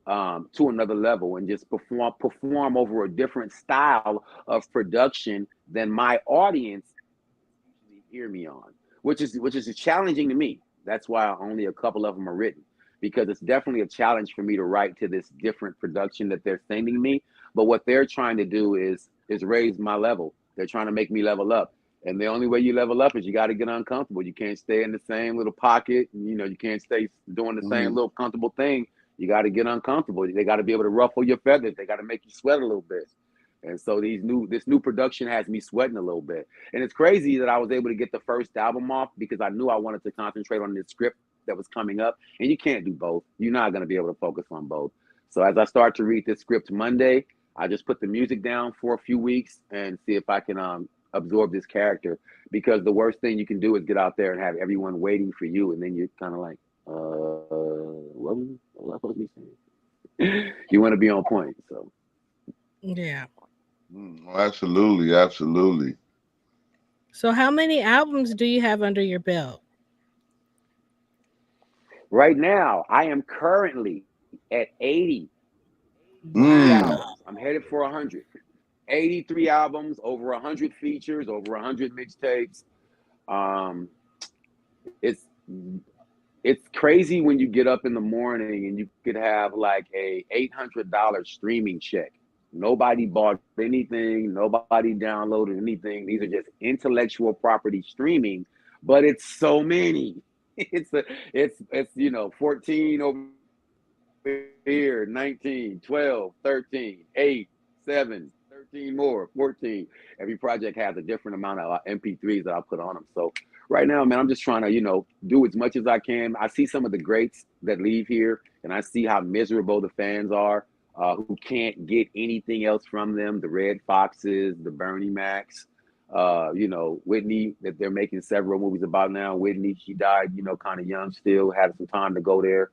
to another level and just perform over a different style of production than my audience usually hear me on, which is challenging to me. That's why only a couple of them are written, because it's definitely a challenge for me to write to this different production that they're sending me. But what they're trying to do is raise my level. They're trying to make me level up. And the only way you level up is you got to get uncomfortable. You can't stay in the same little pocket. You know, you can't stay doing the same little comfortable thing. You got to get uncomfortable. They got to be able to ruffle your feathers. They got to make you sweat a little bit. And so this new production has me sweating a little bit. And it's crazy that I was able to get the first album off because I knew I wanted to concentrate on this script that was coming up. And you can't do both. You're not going to be able to focus on both. So as I start to read this script Monday, I just put the music down for a few weeks and see if I can absorb this character, because the worst thing you can do is get out there and have everyone waiting for you, and then you're kind of like, what was I supposed to be saying? You want to be on point. So yeah. Absolutely. So how many albums do you have under your belt? Right now, I am currently at 80 albums. I'm headed for 100. 83 albums, over 100 features, over 100 mixtapes. It's crazy when you get up in the morning and you could have like a $800 streaming check. Nobody bought anything, nobody downloaded anything. These are just intellectual property streaming, but it's so many. It's 14 over here, 19, 12, 13, 8, 7, 13 more, 14. Every project has a different amount of MP3s that I put on them. So right now, man, I'm just trying to, do as much as I can. I see some of the greats that leave here, and I see how miserable the fans are, who can't get anything else from them. The Red Foxes, the Bernie Macs, Whitney, that they're making several movies about now. Whitney, she died, kind of young still, had some time to go there.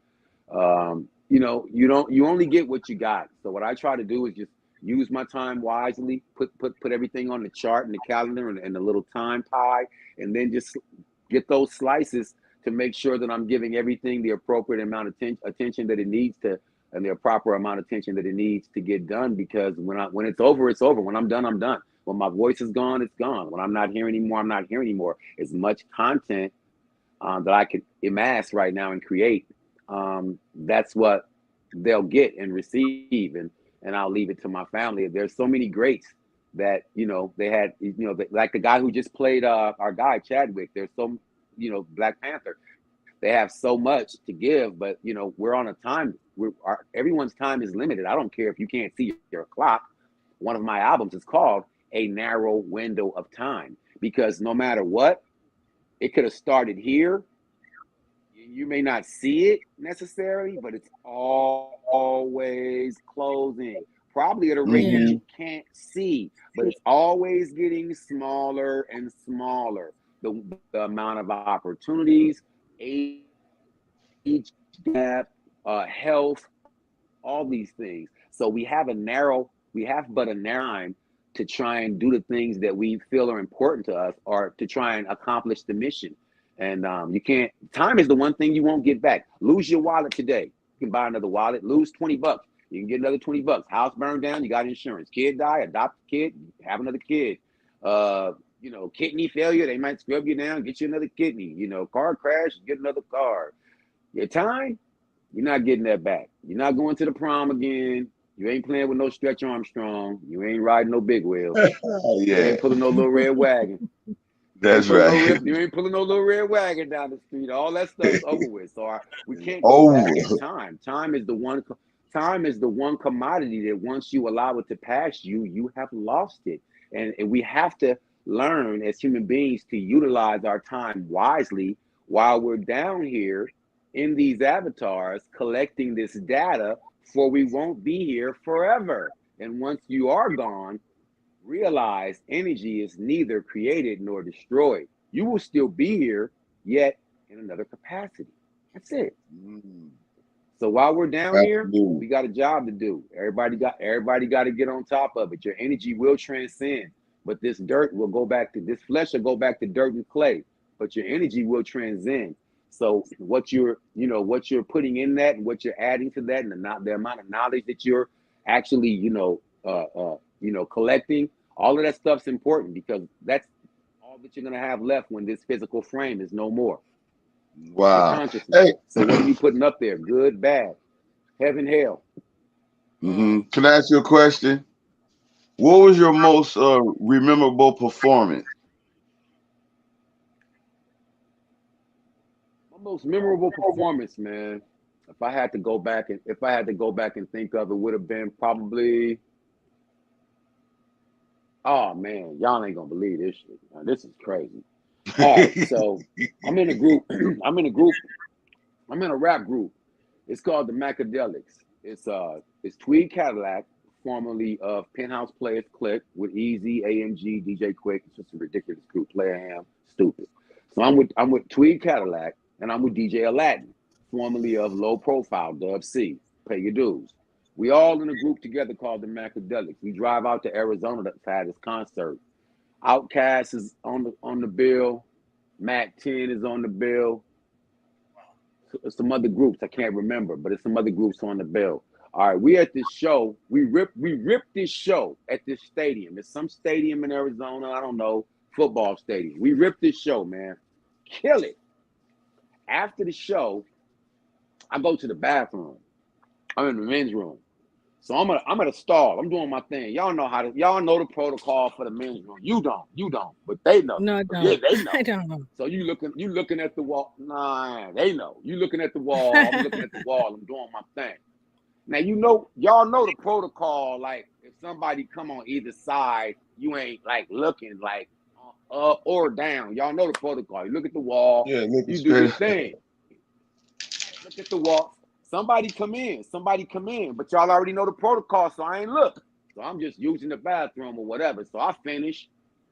You only get what you got. So what I try to do is just use my time wisely, put everything on the chart and the calendar and the little time pie, and then just get those slices to make sure that I'm giving everything the appropriate amount of attention that it needs to, and the proper amount of attention that it needs to get done. Because when it's over, it's over. When I'm done, I'm done. When my voice is gone, it's gone. When I'm not here anymore, I'm not here anymore. As much content that I can amass right now and create, that's what they'll get and receive, and I'll leave it to my family. There's so many greats that they had, like the guy who just played our guy Chadwick. There's so Black Panther. They have so much to give, but we're on a time. Everyone's time is limited. I don't care if you can't see your clock. One of my albums is called A Narrow Window of Time, because no matter what, it could have started here. You may not see it necessarily, but it's always closing, probably at a rate that you can't see, but it's always getting smaller and smaller. The amount of opportunities, age gap, health, all these things. So we have but a narrow time to try and do the things that we feel are important to us, or to try and accomplish the mission. And you can't. Time is the one thing you won't get back. Lose your wallet today, you can buy another wallet. Lose $20, you can get another $20. House burned down, you got insurance. Kid die, adopt a kid, have another kid. Kidney failure, they might scrub you down, get you another kidney. Car crash, get another car. Your time, you're not getting that back. You're not going to the prom again. You ain't playing with no Stretch Armstrong. You ain't riding no big wheel. You ain't pulling no little red wagon. That's right. You ain't pulling no little red wagon down the street. All that stuff's over with. So we can't go back in time. Time is the one commodity that once you allow it to pass you, you have lost it. And we have to learn as human beings to utilize our time wisely while we're down here in these avatars collecting this data, for we won't be here forever. And once you are gone, realize energy is neither created nor destroyed. You will still be here, yet in another capacity. That's it. So while we're down here, we got a job to do. Everybody got to get on top of it. Your energy will transcend, but this dirt will go back to this flesh will go back to dirt and clay, but your energy will transcend. So what you're putting in that, and what you're adding to that, and the amount of knowledge that you're actually, collecting, all of that stuff's important, because that's all that you're gonna have left when this physical frame is no more. Wow. Consciousness. Hey. So what are you putting up there? Good, bad, heaven, hell. Can I ask you a question? What was your most memorable performance? Most memorable performance, man. If I had to go back and think of it, would have been probably. Oh man, y'all ain't gonna believe this shit. Man. This is crazy. All right, so I'm in a group. I'm in a rap group. It's called the Macadelics. It's Tweed Cadillac, formerly of Penthouse Players Click, with Easy, AMG, DJ Quick. It's just a ridiculous group. Player Ham, stupid. So I'm with Tweed Cadillac. And I'm with DJ Aladdin, formerly of Low Profile, Dub C. Pay your dues. We all in a group together called the Macadelics. We drive out to Arizona to have this concert. Outkast is on the bill. Mac 10 is on the bill. Some other groups I can't remember, but it's some other groups on the bill. All right, we at this show. We ripped this show at this stadium. It's some stadium in Arizona. I don't know, football stadium. We ripped this show, man. Kill it. After the show, I go to the bathroom. I'm in the men's room. So I'm at a stall. I'm doing my thing. Y'all know the protocol for the men's room. You don't, but they know. No, I don't. Yeah, they know. I don't know. So you looking at the wall. Nah, they know. You looking at the wall. I'm looking at the wall. I'm doing my thing. Now y'all know the protocol. Like if somebody come on either side, you ain't like looking like up or down. Y'all know the protocol. You look at the wall, Yeah, looking you do your straight. thing. Look at the wall. Somebody come in, but y'all already know the protocol, so I ain't look. So I'm just using the bathroom or whatever. So I finish.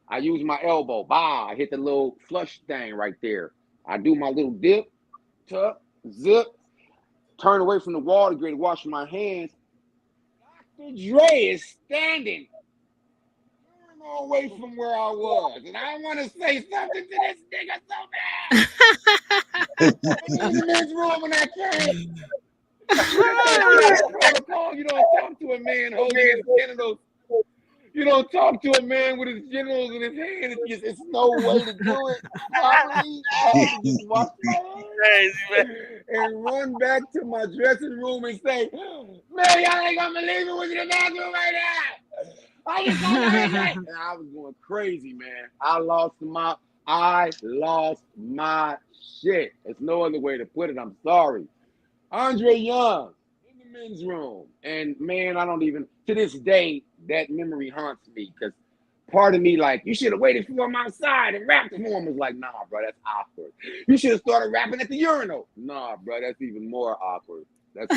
I use my elbow. Bah, I hit the little flush thing right there. I do my little dip, tuck, zip, turn away from the wall to get ready to wash my hands. Dr. Dre is standing away from where I was. And I want to say something to this nigga so bad. I'm in the men's room and I can't. Protocol, you don't talk to a man holding his genitals. You don't talk to a man with his genitals in his hand. It's no way to do it properly. I have to just wash my hands and run back to my dressing room and say, man, y'all ain't gonna believe it was in the bathroom right now. I just got my hands. And I was going crazy, man. I lost my shit. There's no other way to put it. I'm sorry. Andre Young in the men's room. And man, I don't even, to this day, that memory haunts me because part of me like, you should have waited for him outside and rapped for him. Was like, nah, bro, that's awkward. You should have started rapping at the urinal. Nah, bro, that's even more awkward. That's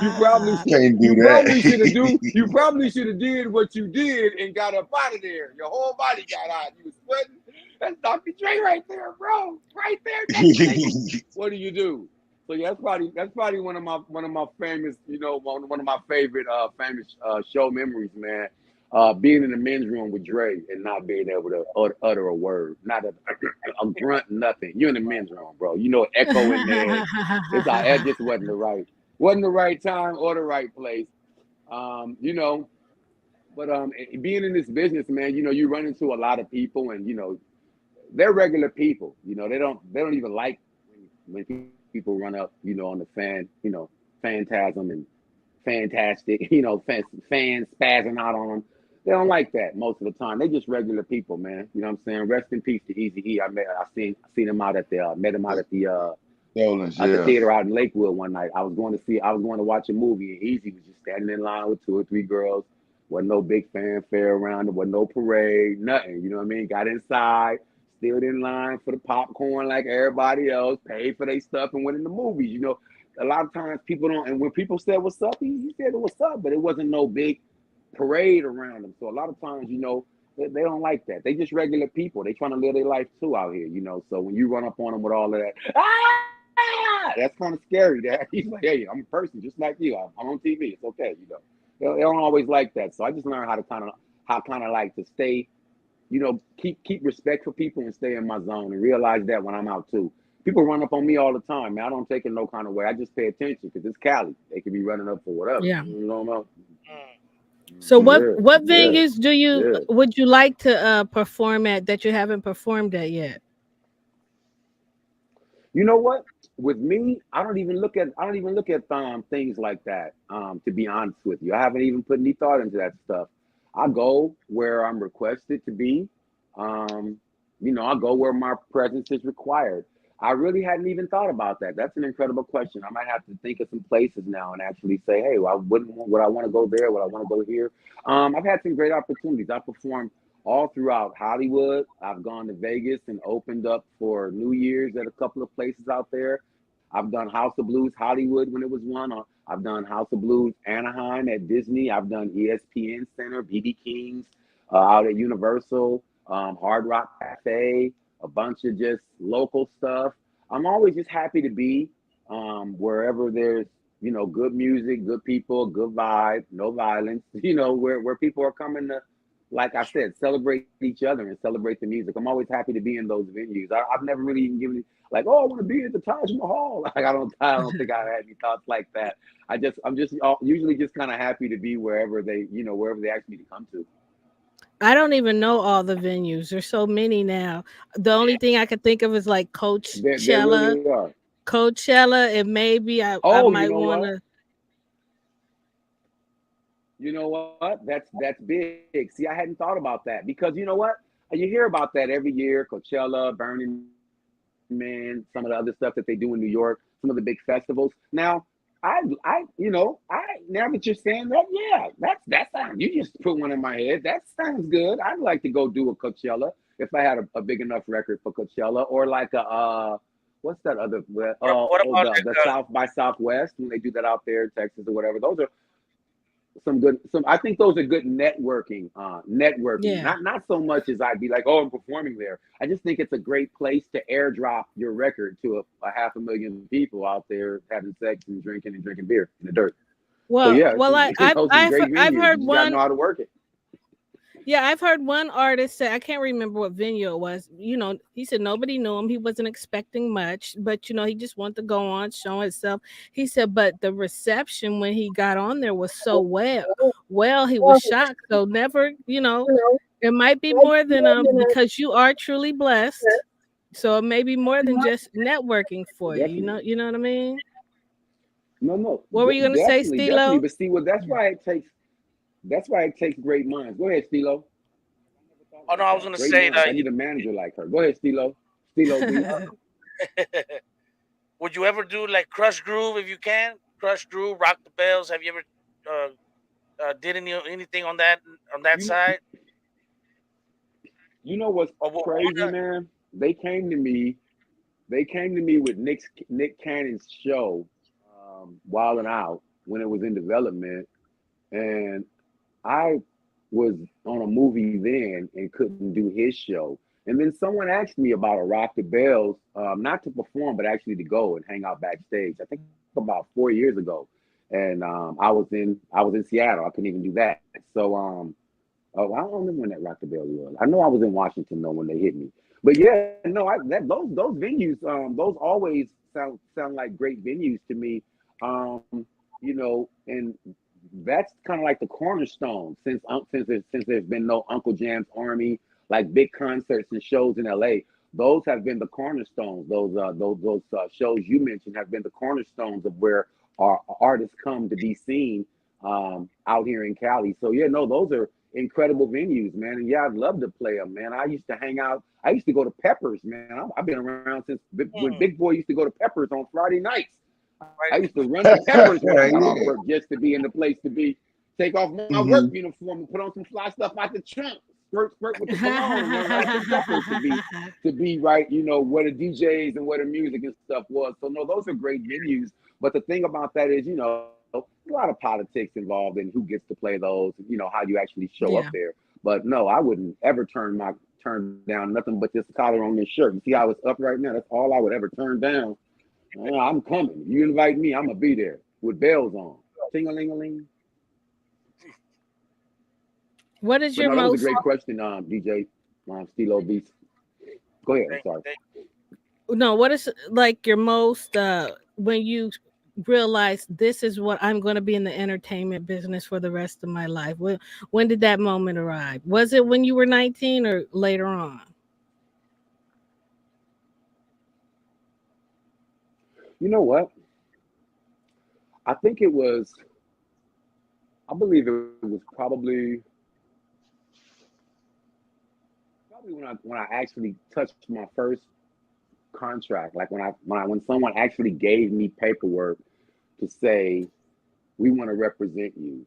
you probably Can't do you that. probably should have you probably should have did what you did and got up out of there. Your whole body got out. You was sweating. That's Dr. Dre right there, bro. Right there. What do you do? So yeah, that's probably one of my famous, one of my favorite famous show memories, man. Being in the men's room with Dre and not being able to utter a word, not a grunt, nothing. You're in the men's room, bro. You know, echo in there. That just wasn't the right time or the right place. But being in this business, man, you run into a lot of people, and they're regular people. They don't even like when people run up, on the phantasm and fantastic, fans spazzing out on them. They don't like that most of the time. They just regular people, man. You know what I'm saying? Rest in peace to Eazy-E. I seen him out at the met him out at the theater out in Lakewood one night. I was going to watch a movie, and Eazy was just standing in line with 2 or 3 girls. Wasn't no big fanfare around it. Wasn't no parade, nothing. You know what I mean? Got inside, stood in line for the popcorn like everybody else, paid for their stuff, and went in the movies. A lot of times people don't, and when people said what's up, he said what's up, but it wasn't no big parade around them. So a lot of times, they don't like that. They just regular people. They trying to live their life too out here, So when you run up on them with all of that, that's kind of scary. That he's like, hey, I'm a person just like you. I'm on TV. It's okay, They don't always like that. So I just learned how to like to stay, keep respect for people and stay in my zone and realize that when I'm out too. People run up on me all the time, man. I don't take it no kind of way. I just pay attention because it's Cali. They could be running up for whatever. Yeah. You know? So what venues would you like to perform at that you haven't performed at yet? You know what? With me, I don't even look at things like that. To be honest with you, I haven't even put any thought into that stuff. I go where I'm requested to be. I go where my presence is required. I really hadn't even thought about that. That's an incredible question. I might have to think of some places now and actually say, hey, well, would I want to go there? Would I want to go here? I've had some great opportunities. I performed all throughout Hollywood. I've gone to Vegas and opened up for New Year's at a couple of places out there. I've done House of Blues Hollywood when it was one. I've done House of Blues Anaheim at Disney. I've done ESPN Center, BB King's out at Universal, Hard Rock Cafe, a bunch of just local stuff. I'm always just happy to be wherever there's, good music, good people, good vibe, no violence, where people are coming to, like I said, celebrate each other and celebrate the music. I'm always happy to be in those venues. I've never really even given like, oh, I want to be at the Taj Mahal. Like I don't think I had any thoughts like that. I'm just usually just kind of happy to be wherever they ask me to come to. I don't even know all the venues. There's so many now. The only thing I could think of is like Coachella. There really are. Coachella, and maybe I might want to. You know what? That's big. See, I hadn't thought about that because you know what? You hear about that every year. Coachella, Burning Man, some of the other stuff that they do in New York, some of the big festivals. Now, now that you're saying that, yeah, that's you just put one in my head. That sounds good. I'd like to go do a Coachella if I had a big enough record for Coachella, or like a what's that other What about the like South by Southwest when they do that out there in Texas or whatever. Those are some I think those are good networking. Yeah. Not so much as I'd be like, oh, I'm performing there. I just think it's a great place to airdrop your record to a 500,000 people out there having sex and drinking beer in the dirt. So yeah, Well, those are great I've venues. You heard just gotta one. know how to work it. Yeah, I've heard one artist say, I can't remember what venue it was. He said nobody knew him. He wasn't expecting much, but he just wanted to go on, show himself. He said, but the reception when he got on there was so well. Well, he was shocked. So never, it might be more than because you are truly blessed. So it may be more than just networking for you. Definitely. You know what I mean? No, What were you gonna say, definitely. Stilo? But see, well, that's why it takes great minds. Go ahead, Stilo. Oh no, I was gonna Great say minds. that. I need a manager like her. Go ahead, Stilo. Stilo B. Would you ever do like Crush Groove if you can? Crush Groove, Rock the Bells. Have you ever did anything on that You know, side? you know what's Or what? crazy, man? They came to me. They came to me with Nick Cannon's show, Wild and Out, when it was in development, and I was on a movie then and couldn't do his show. And then someone asked me about a Rock the Bells, not to perform, but actually to go and hang out backstage. I think about 4 years ago, and I was in Seattle. I couldn't even do that. So oh, I don't remember when that Rock the Bells was. I know I was in Washington though when they hit me. But yeah, no, those venues, those always sound like great venues to me. Um, and that's kind of like the cornerstone since there's been no Uncle Jam's Army, like big concerts and shows in LA. Those have been the cornerstones. Those shows you mentioned have been the cornerstones of where our artists come to be seen out here in Cali. So yeah, no, those are incredible venues, man. And yeah, I'd love to play them, man. I used to hang out. I used to go to Peppers, man. I've been around since when Big Boy used to go to Peppers on Friday nights. I used to run to Peppers when I got off work just to be in the place to be. Take off my work uniform and put on some fly stuff out the trunk, squirt with the cologne, and run right to Peppers to be right, where the DJs and where the music and stuff was. So no, those are great venues. But the thing about that is, a lot of politics involved in who gets to play those, how you actually show up Yeah. there. But no, I wouldn't ever turn down nothing but this collar on this shirt. You see how it's up right now? That's all I would ever turn down. I'm coming. You invite me, I'm gonna be there with bells on. Ting-a-ling-a-ling. What is But your no, that was a most great question, DJ Stilo Beats. Go ahead. I'm sorry. no, what is like your most when you realize this is what I'm going to be in the entertainment business for the rest of my life? When did that moment arrive? Was it when you were 19 or later on? You know what? I think it was. I believe it was probably when I actually touched my first contract. Like when someone actually gave me paperwork to say we want to represent you.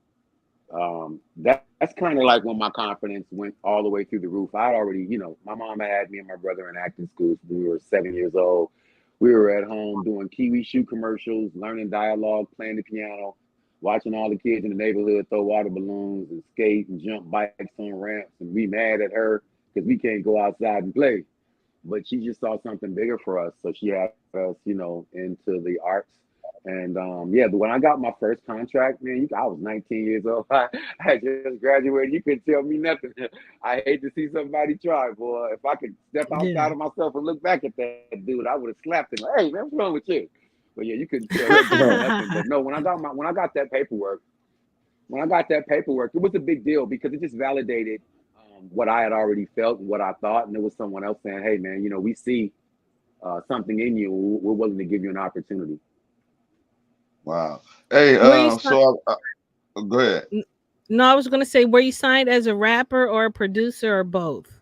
That's kind of like when my confidence went all the way through the roof. I already, my mom had me and my brother in acting school when we were 7 years old. We were at home doing Kiwi shoe commercials, learning dialogue, playing the piano, watching all the kids in the neighborhood throw water balloons and skate and jump bikes on ramps and be mad at her because we can't go outside and play. But she just saw something bigger for us. So she had us, into the arts. And yeah, but when I got my first contract, man, I was 19 years old. I had just graduated. You couldn't tell me nothing. I hate to see somebody try, boy. If I could step outside of myself and look back at that dude, I would have slapped him. Like, hey, man, what's wrong with you? But yeah, you couldn't tell that dude nothing. But no, when I got that paperwork, it was a big deal because it just validated what I had already felt and what I thought, and it was someone else saying, "Hey, man, we see something in you. We're willing to give you an opportunity." Wow. Hey, so go ahead. No, I was going to say, were you signed as a rapper or a producer or both?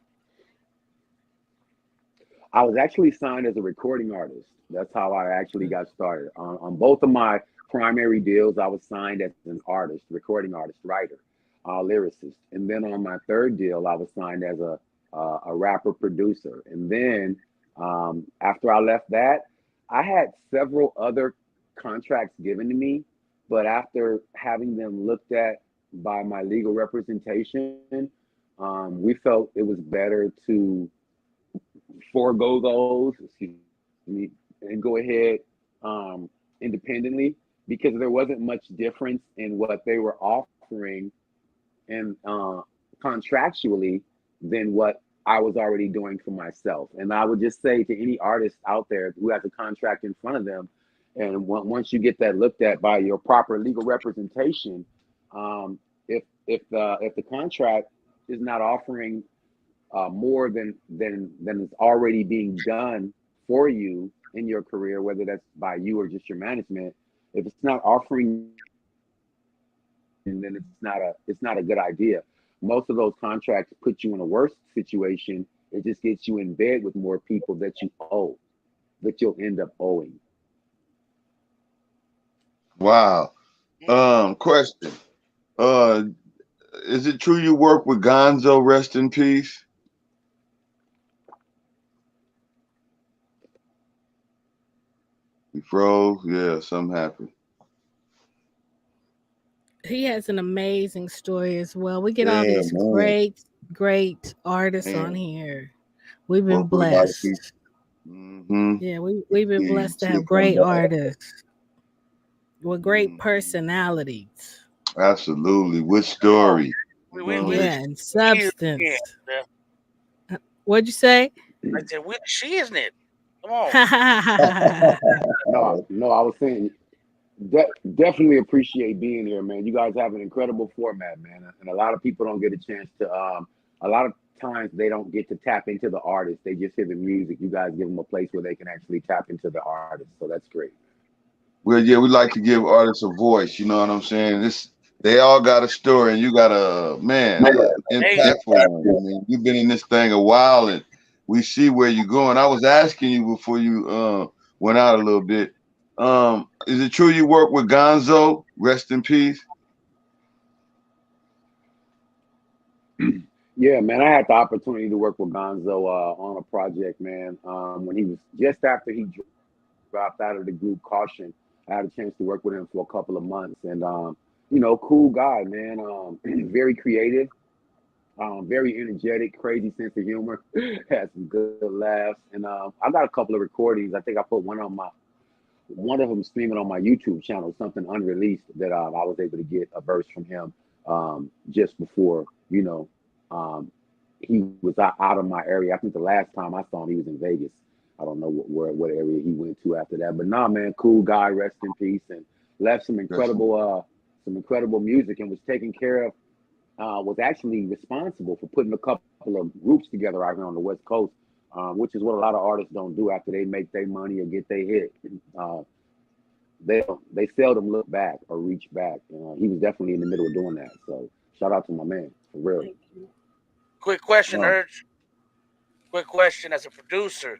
I was actually signed as a recording artist. That's how I actually got started. On both of my primary deals, I was signed as an artist, recording artist, writer, lyricist. And then on my third deal, I was signed as a rapper producer. And then after I left that, I had several other contracts given to me, but after having them looked at by my legal representation, we felt it was better to forego those, excuse me, and go ahead independently, because there wasn't much difference in what they were offering and contractually than what I was already doing for myself. And I would just say to any artist out there who has a contract in front of them, and once you get that looked at by your proper legal representation, if the contract is not offering more than is already being done for you in your career, whether that's by you or just your management, if it's not offering, then it's not a good idea. Most of those contracts put you in a worse situation. It just gets you in bed with more people that you owe, that you'll end up owing. Wow. Question. Is it true you work with Gonzo? Rest in peace. He froze. Yeah, something happened. He has an amazing story as well. We get Yeah, all these man. great artists on Man, here. We've been work with a lot of people. blessed. Mm-hmm. Yeah, we've been Yeah, you blessed to see it have come great back. artists with great Mhm. personalities. Absolutely. With Come on. story. Yeah, and She is substance. it. What'd you say? I said, she isn't it? Come on. No, I was saying definitely appreciate being here, man. You guys have an incredible format, man, and a lot of people don't get a chance to. A lot of times they don't get to tap into the artist; they just hear the music. You guys give them a place where they can actually tap into the artist, so that's great. Well, yeah, we like to give artists a voice. You know what I'm saying? They all got a story, and you got a man Amazing. impactful one. I mean, you've been in this thing a while, and we see where you're going. I was asking you before you went out a little bit. Is it true you work with Gonzo? Rest in peace. Yeah, man, I had the opportunity to work with Gonzo on a project, man. When he was just after he dropped out of the group Caution, I had a chance to work with him for a couple of months, and cool guy, man. Very creative, very energetic, crazy sense of humor, had some good laughs, and I got a couple of recordings. I think I put one of them streaming on my YouTube channel, something unreleased that I was able to get a verse from him just before, he was out of my area. I think the last time I saw him, he was in Vegas. I don't know what area he went to after that, but nah, man, cool guy, rest in peace, and left some incredible music, and was taking care of, was actually responsible for putting a couple of groups together out here on the West Coast, which is what a lot of artists don't do after they make their money or get their hit. They seldom look back or reach back. He was definitely in the middle of doing that. So shout out to my man, for real. Quick question, Um, Urge. Quick question. As a producer,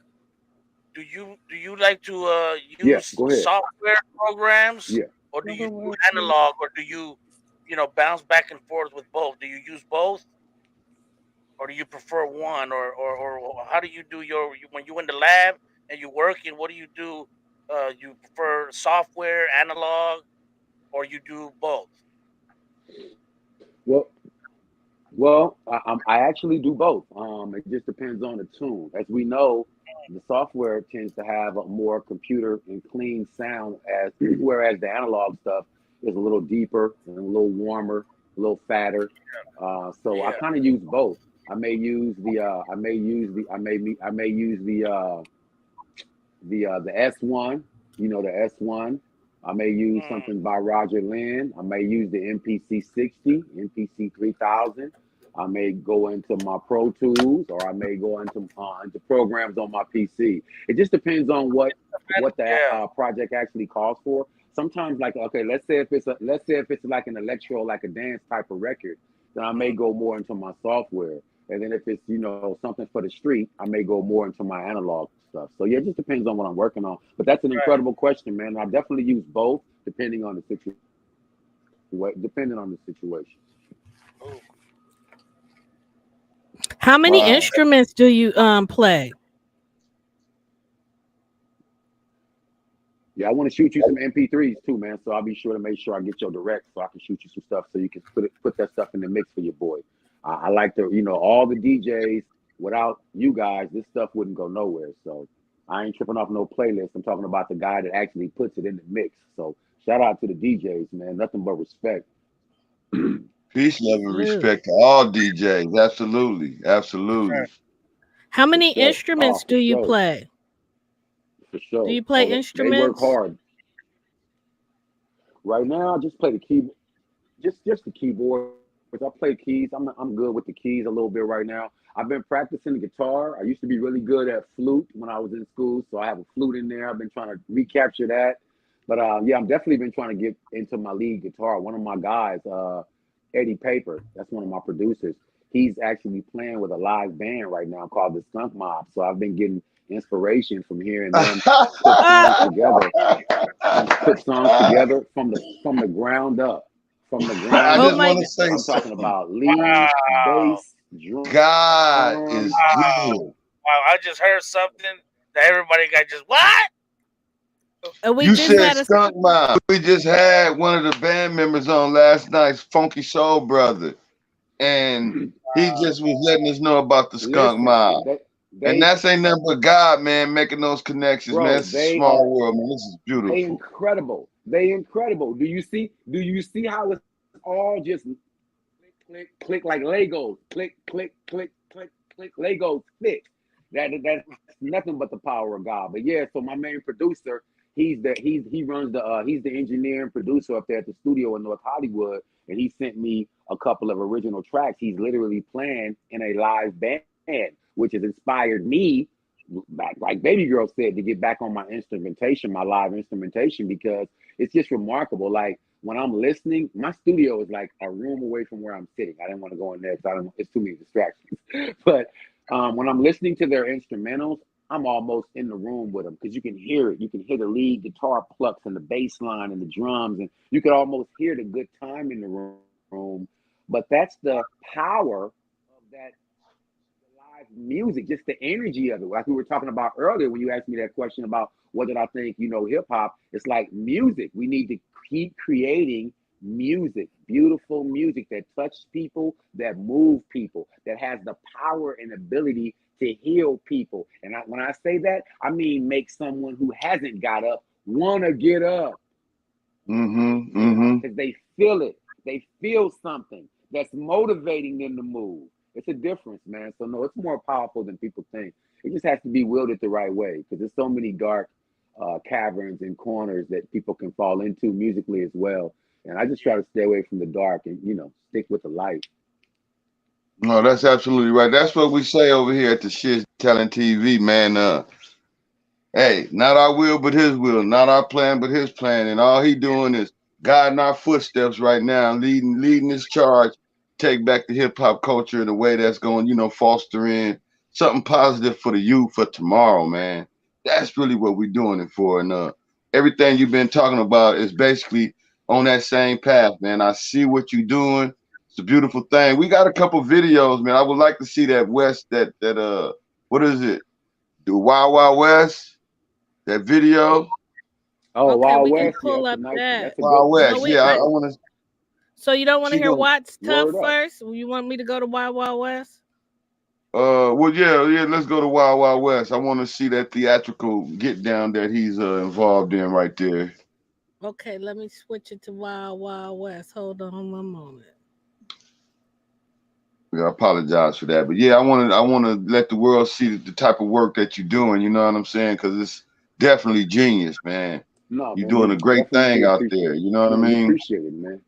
do you like to Yeah, use go ahead. software programs, Yeah. or do you do analog, or do you bounce back and forth with both? Do you use both, or do you prefer one, or how do you do when you in the lab and you working? What do you do? You prefer software, analog, or you do both? Well, I actually do both. It just depends on the tune. As we know, the software tends to have a more computer and clean sound, as whereas the analog stuff is a little deeper and a little warmer, a little fatter. So I Yeah. kind of use both. I may use the I may use the I may use the S1, the S1. I may use Mm, something by Roger Lynn. I may use the MPC 60, MPC 3000. I may go into my Pro Tools, or I may go into programs on my PC. It just depends on what the yeah. project actually calls for. Sometimes, like, okay, let's say if it's like an electro, like a dance type of record, then I may Mm, go more into my software. And then if it's something for the street, I may go more into my analog stuff. So yeah, it just depends on what I'm working on. But that's an right. incredible question, man. I definitely use both. depending on the situation. Depending on the situation. Ooh. How many Wow. instruments do you play? Yeah, I want to shoot you some MP3s too, man. So I'll be sure to make sure I get your direct so I can shoot you some stuff so you can put that stuff in the mix for your boy. I like to, all the DJs. Without you guys, this stuff wouldn't go nowhere. So I ain't tripping off no playlist. I'm talking about the guy that actually puts it in the mix. So shout out to the DJs, man. Nothing but respect. Peace, love, and respect to all DJs. Absolutely. Absolutely. How many For sure. instruments Oh, do for you sure. play? For sure. Do you play They work instruments? hard. Right now, I just play the keyboard. Just the keyboard. I play keys. I'm good with the keys a little bit right now. I've been practicing the guitar. I used to be really good at flute when I was in school, so I have a flute in there. I've been trying to recapture that. But yeah, I'm definitely been trying to get into my lead guitar. One of my guys, Eddie Paper, that's one of my producers. He's actually playing with a live band right now called the Skunk Mob. So I've been getting inspiration from hearing them put songs together. From the ground up. From the ground I Oh just my want to God. say I'm talking something. about lead, Wow. bass, drum. God is Wow. good. Wow. I just heard something that everybody got just what? We You just said had a Skunk Mob. We just had one of the band members on last night's Funky Soul Brother, and he just was letting us know about the Skunk Listen, Mob. And they that's ain't nothing but God, man, making those connections, man. bro, It's a they small are world, man. This is they beautiful. incredible. They incredible. Do you see how it's all just click, click like Legos? Click, click, click, click, click, Legos fit. That's nothing but the power of God. But yeah, so my main producer, he runs he's the engineer and producer up there at the studio in North Hollywood, and he sent me a couple of original tracks. He's literally playing in a live band, which has inspired me back, like Baby Girl said, to get back on my instrumentation, my live instrumentation, because it's just remarkable. Like when I'm listening, my studio is like a room away from where I'm sitting. I didn't want to go in there because it's too many distractions. But when I'm listening to their instrumentals, I'm almost in the room with them because you can hear it. You can hear the lead guitar plucks and the bass line and the drums, and you can almost hear the good time in the room. But that's the power of that live music, just the energy of it. Like we were talking about earlier when you asked me that question about what did I think, hip hop. It's like music. We need to keep creating music, beautiful music that touches people, that move people, that has the power and ability to heal people. And when I say that, I mean make someone who hasn't got up want to get up. Because they feel it. They feel something that's motivating them to move. It's a difference, man. So no, it's more powerful than people think. It just has to be wielded the right way because there's so many dark caverns and corners that people can fall into musically as well. And I just try to stay away from the dark and stick with the light. No, that's absolutely right. That's what we say over here at the Shiz Talent TV, man. Hey, not our will, but his will, not our plan, but his plan. And all he doing is guiding our footsteps right now, leading this charge, take back the hip hop culture in a way that's going, fostering something positive for the youth for tomorrow, man. That's really what we're doing it for. And everything you've been talking about is basically on that same path, man. I see what you're doing. It's a beautiful thing. We got a couple videos, man. I would like to see that what is it? The Wild Wild West? That video? Oh, Okay, Wild we can West. pull Yeah, up that. that's a Wild good. West. Yeah, I want to. So you don't want to hear Watt's Tough Word up. first? You want me to go to Wild Wild West? Well, yeah. Let's go to Wild Wild West. I want to see that theatrical get down that he's involved in right there. Okay, let me switch it to Wild Wild West. Hold on one moment. I apologize for that, but yeah, I want to let the world see the type of work that you're doing. You know what I'm saying? Because it's definitely genius, man. No, You're man, doing a great thing out appreciate there. it. You know what I No, you mean? appreciate it, man.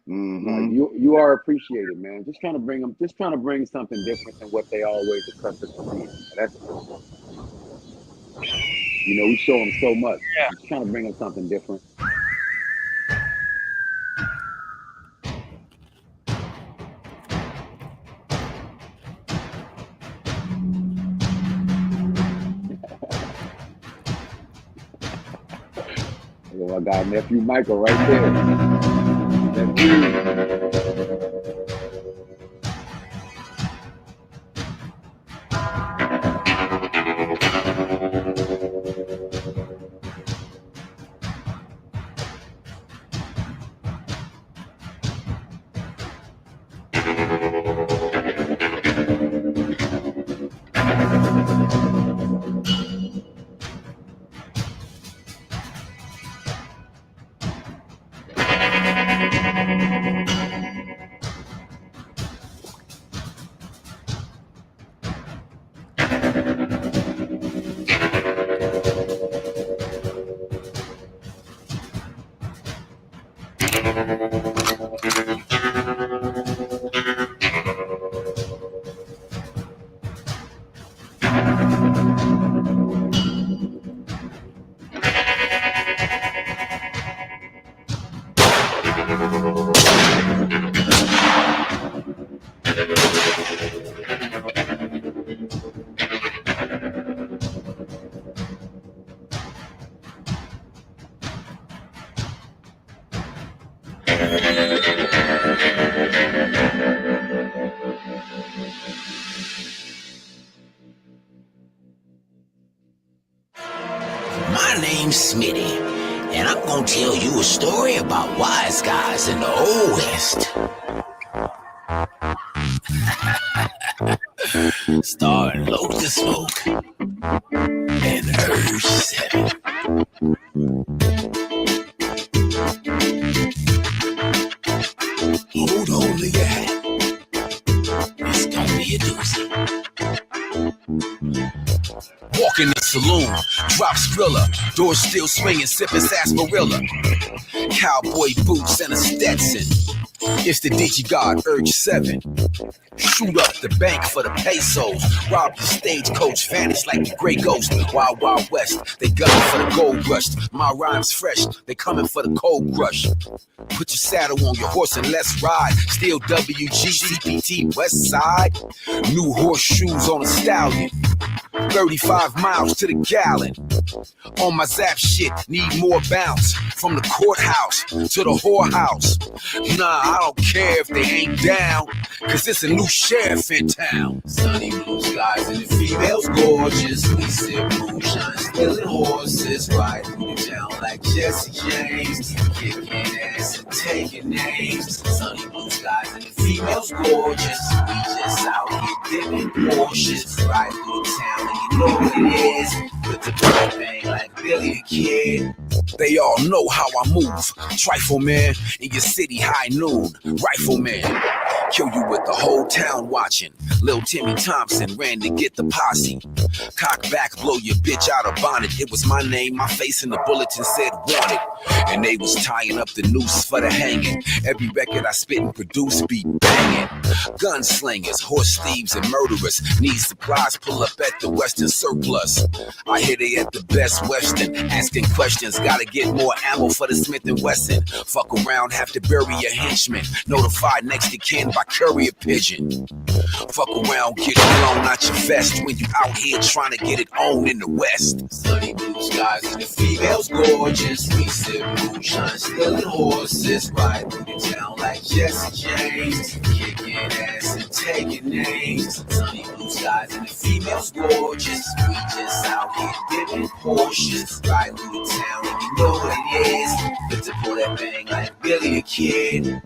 No, you are appreciated, man. Just trying to bring something different than what they always accustomed to seeing. That's we show them so much. Yeah. Just trying to bring them something different. Well, I got nephew Michael right there. Nephew. My name's Smitty, and I'm gonna tell you a story about wise guys in the Old West. Starring Loads of Smoke and URG7. Hold on to your hat. It's gonna be a doozy. Walk in the saloon, drop Skrilla, doors still swinging, sipping sarsaparilla. Cowboy boots and a Stetson. It's the DigiGod URG7. Shoot up the bank for the pesos. Rob the stagecoach, vanish like the gray ghost. Wild Wild West, they gunning for the gold rush. My rhymes fresh, they coming for the cold crush. Put your saddle on your horse and let's ride. Still WG, West Side. New horseshoes on a stallion. 35 miles to the gallon. On my zap shit, need more bounce. From the courthouse to the whorehouse. Nah, I don't care if they ain't down, cause it's a new sheriff in town. Sunny blue skies and the females gorgeous. We sip moonshine, stealing horses. Ride through the town like Jesse James. Kicking ass and taking names. Sunny blue skies and the females gorgeous. We just out here dipping Porsches. Ride through the town and you know what it is. With the bang like Billy the Kid. They all know how I move. Trifle man, in your city high noon. Rifleman, kill you with the whole town watching. Lil Timmy Thompson ran to get the posse. Cock back, blow your bitch out of bonnet. It was my name, my face in the bulletin said wanted. And they was tying up the noose for the hanging. Every record I spit and produce beat banging. Gunslingers, horse thieves and murderers. Need supplies, pull up at the Western Surplus. I hear they at the Best Western, asking questions. Gotta get more ammo for the Smith & Wesson. Fuck around, have to bury a henchman. Notified next to kin by courier pigeon. Fuck around, get blown out your vest when you out here trying to get it on in the West. Sunny blue skies and the females gorgeous. We sip moonshine, stealing horses. Ride through the town like Jesse James. Kicking ass and taking names. Sunny blue skies and the females gorgeous. We just out here dipping Porsches. Ride through the town and you know what it is. But to pull that bang like Billy the Kid.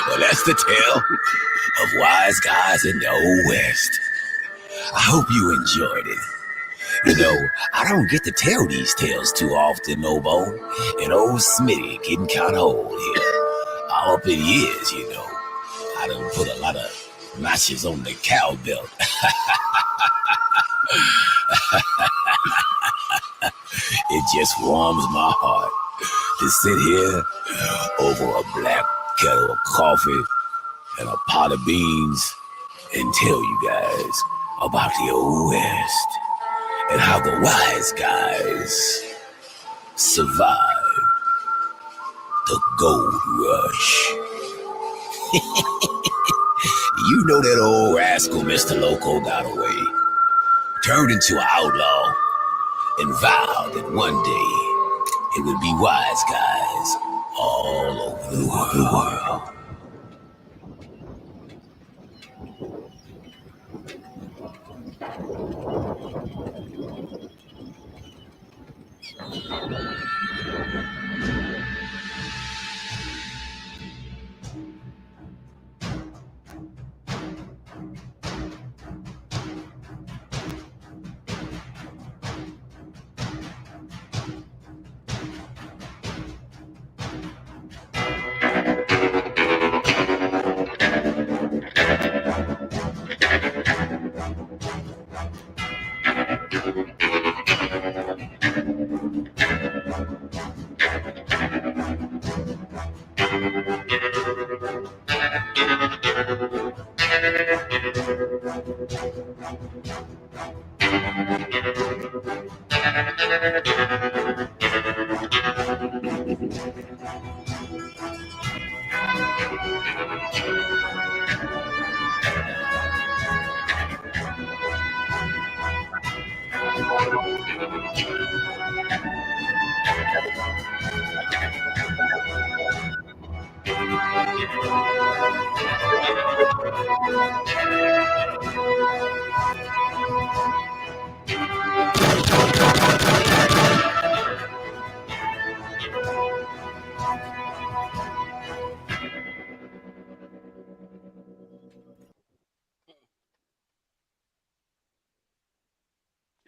Well, that's the tale of wise guys in the Old West. I hope you enjoyed it. You know, I don't get to tell these tales too often, no more. And old Smitty getting kind of old here. I'm up in years, you know. I done put a lot of notches on the cow belt. It just warms my heart to sit here over a black kettle of coffee and a pot of beans and tell you guys about the old West and how the wise guys survived the gold rush. You know that old rascal Mr. Loco got away, turned into an outlaw, and vowed that one day it would be wise guys all over the world.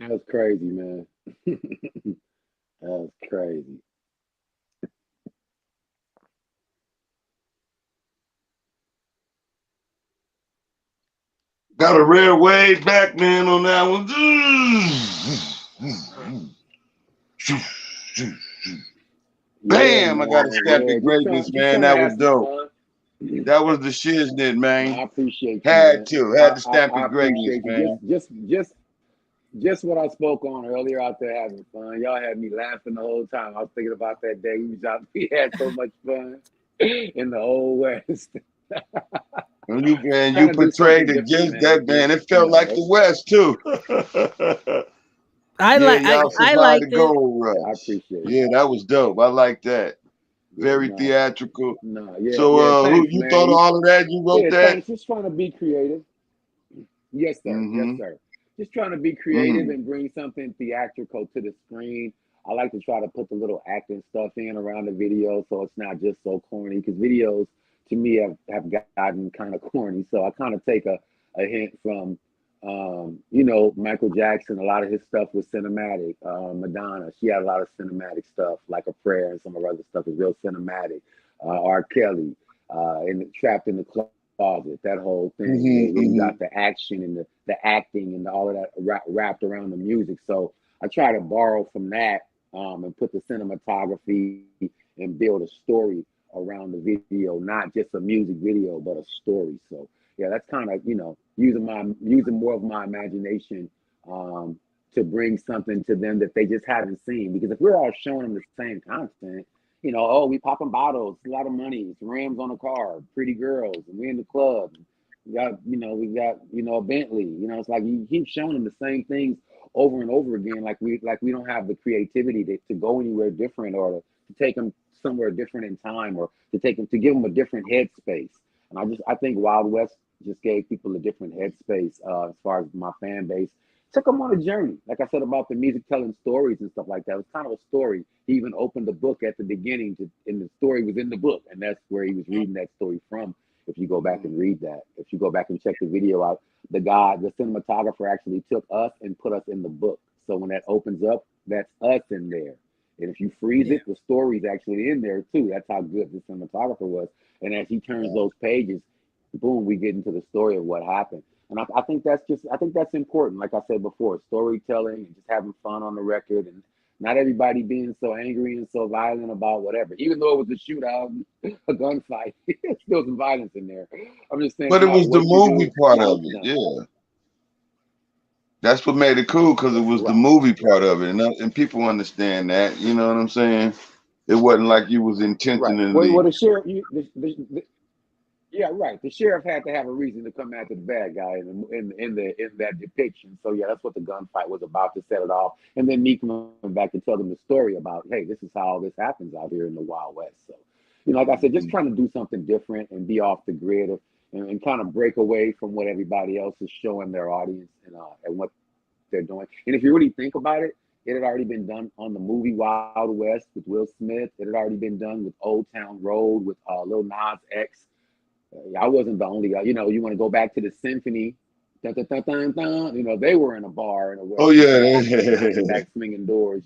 That was crazy, man. That was crazy. Got a rare wave back, man, on that one. Bam! I got a stepping greatness, man. That was dope. That was the shiznit, man. I appreciate you. Had Man. to stamp I your greatness, appreciate you. man. Just what I spoke on earlier out there having fun. Y'all had me laughing the whole time. I was thinking about that day we was out. We had so much fun in the old West. And you portrayed it just that, man. It felt like the West too. I like y'all I survived liked the it. gold rush. I appreciate it. Yeah, that was dope. I like that. Very No, theatrical. no, yeah, So, thanks, who you man. thought of all of that? You wrote Yeah, that? thanks. Just trying to be creative. Yes, sir. Yes, Mm-hmm. sir. Just trying to be creative and bring something theatrical to the screen. I like to try to put the little acting stuff in around the video so it's not just so corny. Because videos to me have gotten kind of corny. So I kind of take a hint from Michael Jackson. A lot of his stuff was cinematic. Madonna, she had a lot of cinematic stuff, like A Prayer and some of her other stuff is real cinematic. R. Kelly, Trapped in the Closet, that whole thing. Where you got the action and the acting and all of that wrapped around the music. So I try to borrow from that and put the cinematography and build a story around the video, not just a music video, but a story. So yeah, that's kind of using more of my imagination to bring something to them that they just haven't seen. Because if we're all showing them the same content, oh, we popping bottles, a lot of money, it's rims on a car, pretty girls, and we in the club. We got a Bentley. It's like you keep showing them the same things over and over again. Like we don't have the creativity to go anywhere different or to take them somewhere different in time or to give them a different headspace. And I think Wild West just gave people a different headspace as far as my fan base. Took them on a journey, like I said about the music telling stories and stuff like that. It was kind of a story. He even opened the book at the beginning, and the story was in the book, and that's where he was reading that story from. If you go back and read that, if you go back and check the video out, the cinematographer actually took us and put us in the book. So when that opens up, that's us in there. And if you freeze it, the story's actually in there too. That's how good the cinematographer was. And as he turns those pages, boom, we get into the story of what happened. And I think that's important. Like I said before, storytelling and just having fun on the record and not everybody being so angry and so violent about whatever. Even though it was a shootout, a gunfight, there's still some violence in there. I'm just saying, But no it matter was the what you movie do, part how of it's it. done. Yeah. That's what made it cool, because it was the Right. movie part of it. And people understand that. You know what I'm saying? It wasn't like you was Right. Well, intentionally. the sheriff, yeah, right. The sheriff had to have a reason to come after the bad guy in that depiction. So yeah, that's what the gunfight was about, to set it off, and then me coming back to tell them the story about, hey, this is how this happens out here in the Wild West. So, like I said, just trying to do something different and be off the grid, and kind of break away from what everybody else is showing their audience, and what they're doing. And if you really think about it, it had already been done on the movie Wild West with Will Smith. It had already been done with Old Town Road with Lil Nas X. I wasn't the only guy. You want to go back to the symphony. Dun, dun, dun, dun, dun. They were in a bar in a Oh Western yeah. town, knocking back swinging doors.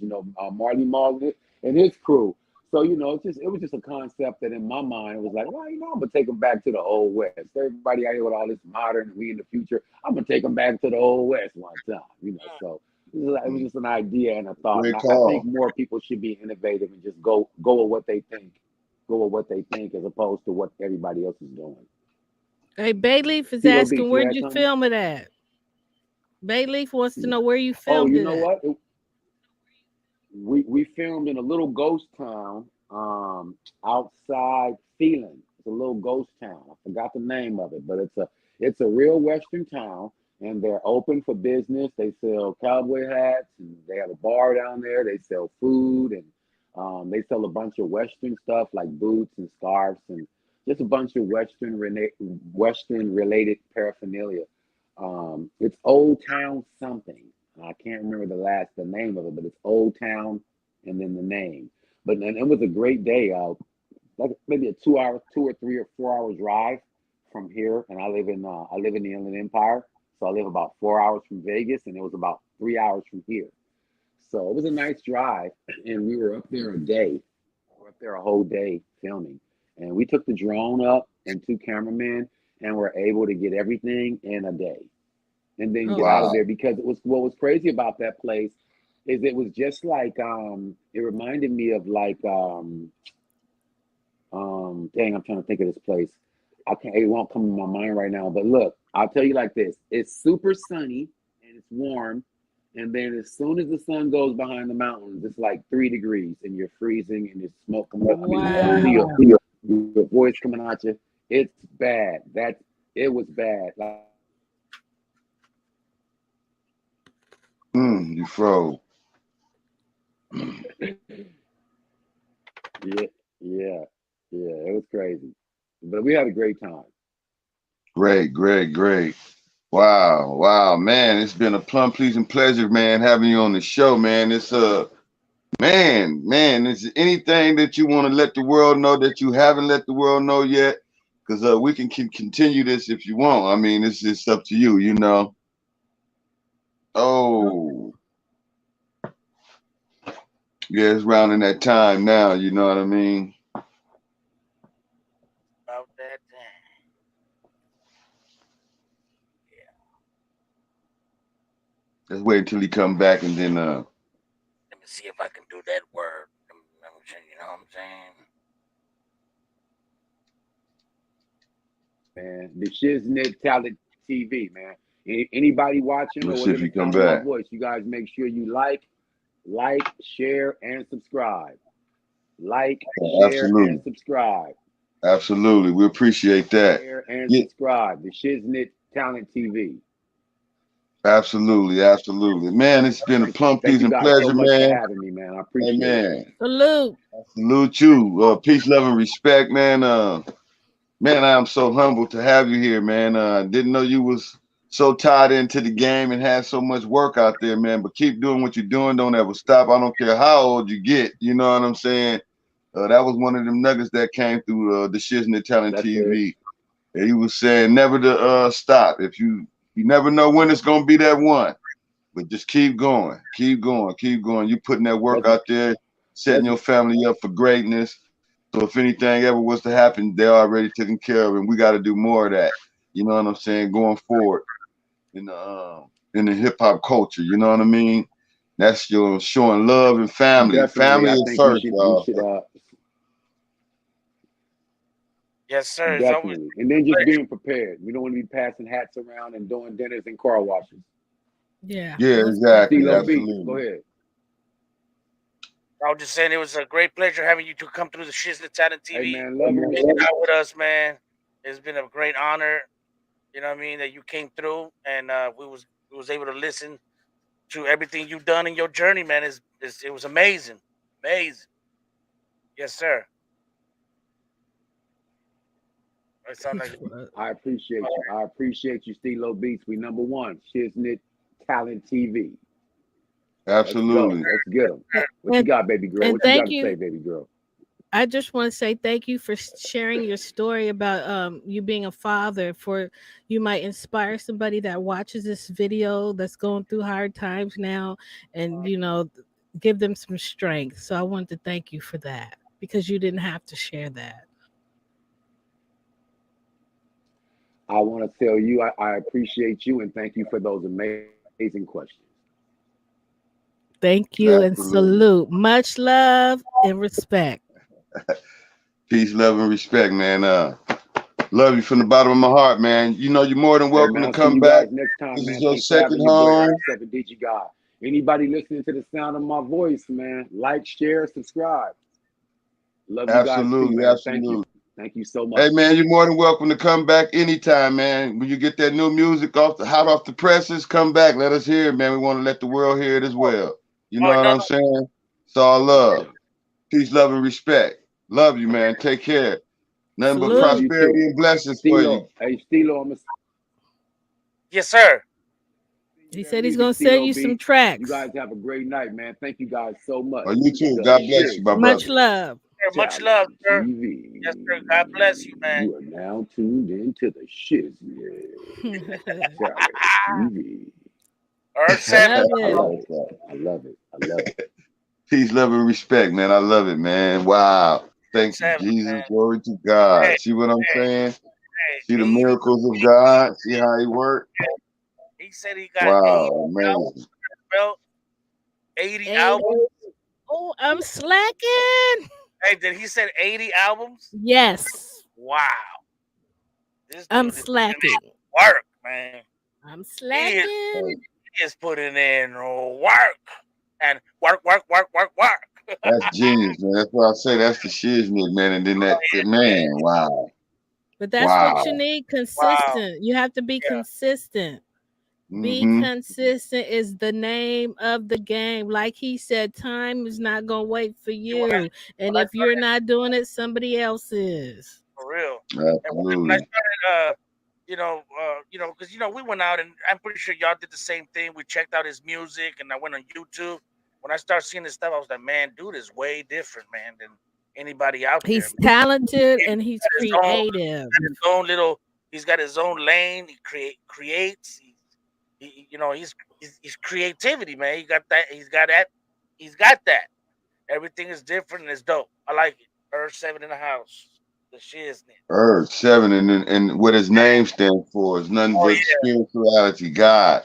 Marley Marl and his crew. So it was just a concept that in my mind it was like, well, I'm gonna take them back to the old West. Everybody out here with all this modern, we in the future. I'm gonna take them back to the old West one time. So it was just an idea and a thought, and Great I think call. more people should be innovative and just go with what they think. Go with what they think as opposed to what everybody else is doing. Hey, Bayleaf is Kilo Beats, asking you where'd had you something? film it at? Bayleaf wants to know where you Oh, filmed you it know at. what? We filmed in a little ghost town outside Phelan. It's a little ghost town. I forgot the name of it, but it's a real Western town, and they're open for business. They sell cowboy hats, and they have a bar down there. They sell food, and they sell a bunch of Western stuff like boots and scarves and just a bunch of Western related paraphernalia. It's Old Town something. I can't remember the name of it, but it's Old Town and then the name. But and it was a great day. Like maybe a 2 hour, 2 or 3 or 4 hour drive from here, and I live in the Inland Empire, so I live about 4 hours from Vegas, and it was about 3 hours from here. So it was a nice drive, and we were up there a day. We were up there a whole day filming, and we took the drone up and two cameramen, and were able to get everything in a day and then Oh, get out of that's there Wow. because what was crazy about that place is it was just like it reminded me of like dang, I'm trying to think of this place. I can't It won't come to my mind right now. But look, I'll tell you like this. It's super sunny and it's warm. And then as soon as the sun goes behind the mountains, it's like 3 degrees and you're freezing and there's smoke coming up. I mean, literally wow. your voice coming at you. It's bad. It was bad. Like You froze. yeah, yeah, yeah. It was crazy, but we had a great time. Great, great, great. Wow, wow, man. It's been a plum pleasing pleasure, man, having you on the show, man. It's man, is there anything that you want to let the world know that you haven't let the world know yet? Because we can continue this if you want. I mean, it's just up to you, you know. Oh, yeah, it's rounding that time now, you know what I mean? About that time. Let's wait until he come back and then Let me see if I can do that word. You know what I'm saying? Man. The Shiznit Talent TV, man. Anybody watching or let's see if within he the come sound of my back. voice, you guys make sure you like, share, and subscribe. Like, share, and Absolutely. subscribe. Absolutely. We appreciate that. Share and Yeah, subscribe. The Shiznit Talent TV. absolutely, absolutely. Man, it's been a plum Thank you pleasing guys so pleasure, much for man. having me, man. I Hey appreciate it. man. Salute. Salute you. Peace, love, and respect, man. Man, I am so humbled to have you here, man. Didn't know you was so tied into the game and had so much work out there, man. But keep doing what you're doing. Don't ever stop. I don't care how old you get. You know what I'm saying? That was one of them nuggets that came through the Shiznit Talent That's it. TV. And he was saying never to stop. If you never know when it's gonna be that one, but just keep going, keep going, keep going. You putting that work Let's out there, setting let's your family up for greatness. So if anything ever was to happen, they're already taken care of, and we got to do more of that. You know what I'm saying? Going forward in the hip hop culture. You know what I mean? That's your showing love and family. Definitely, Family I is think first, we y'all. should Yes, sir. It's always definitely, and then just being prepared. We don't want to be passing hats around and doing dinners and car washes. Yeah. Yeah, most exactly. CeeLo definitely. Beats, Absolutely. go ahead. I was just saying it was a great pleasure having you to come through the Shiznit Talent TV. Hey man, love you. Hanging out with us, man. It's been a great honor. You know what I mean, that you came through and we was able to listen to everything you've done in your journey, man. It was amazing. Amazing. Yes, sir. I sound like I appreciate you. I appreciate you, CeeLo Beats. We number one, Shiznit Talent TV. Absolutely. Let's get them. What you And, got, baby girl? and What you got thank to you. say, baby girl? I just want to say thank you for sharing your story about you being a father. For you might inspire somebody that watches this video that's going through hard times now, and give them some strength. So I wanted to thank you for that, because you didn't have to share that. I want to tell you, I appreciate you and thank you for those amazing questions. Thank you and Absolutely. salute. Much love and respect. Peace, love, and respect, man. Love you from the bottom of my heart, man. You know you're more than welcome Man, to I'll see come you back. guys next time, This man. is your Thanks for having second your boy home. URG7 DG God. Anybody listening to the sound of my voice, man, like, share, subscribe. Love you guys too, Absolutely, man. Thank you. absolutely. Thank you so much. Hey, man, you're more than welcome to come back anytime, man. When you get that new music hot off the presses, come back. Let us hear it, man. We want to let the world hear it as well. You know what I'm saying? It's all love. Peace, love, and respect. Love you, man. Take care. Nothing but Salute. Love you prosperity too. and blessings for you. Hey, Steelo, I'm yes, sir. He said he's gonna send you some tracks. You guys have a great night, man. Thank you guys so much. Oh, you too. God bless you, my Much brother. love. Much love, sir. TV. Yes, sir. God bless you, man. You are now tuned into the Shiznit TV. URG7. I love it. Peace, love, and respect, man. I love it, man. Wow. Thank you, Jesus. Man. Glory to God. Hey, See what I'm saying? Hey, See the miracles of God. See how he worked. He said he got 80 amazing. 80 albums. Oh, I'm slacking. Hey, did he said 80 albums? Yes. Wow. This I'm dude is slacking. putting in work, man. I'm slacking. He is putting in work. And work. That's genius, man. That's why I say that's the shiznit, man. And then that man, wow. But that's what you need. Consistent. You have to be consistent. Be consistent is the name of the game. Like he said, time is not gonna wait for you. And if you're not doing it, somebody else is. For real. Absolutely. And when I started, because we went out and I'm pretty sure y'all did the same thing. We checked out his music and I went on YouTube. When I started seeing this stuff, I was like, man, dude is way different, man, than anybody out there. He's talented and he's creative. He's got his own lane. He creates. He's creativity, man. He got that. He's got that. Everything is different and it's dope. I like it. URG7 in the house. The Shiznit. URG7 and what his name stands for is nothing but spirituality, God.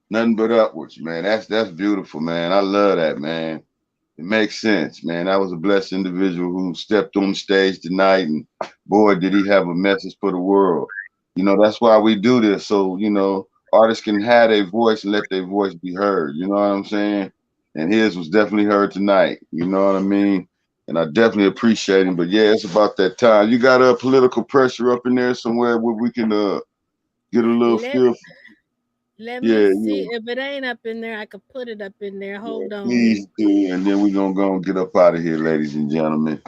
Nothing but upwards, man. That's beautiful, man. I love that, man. It makes sense, man. That was a blessed individual who stepped on stage tonight, and boy, did he have a message for the world. That's why we do this. So, artists can have their voice and let their voice be heard. You know what I'm saying? And his was definitely heard tonight. You know what I mean? And I definitely appreciate him. But yeah, it's about that time. You got a political pressure up in there somewhere where we can get a little feel. Let me see. If it ain't up in there, I could put it up in there. Hold on. Please do. And then we're going to go and get up out of here, ladies and gentlemen.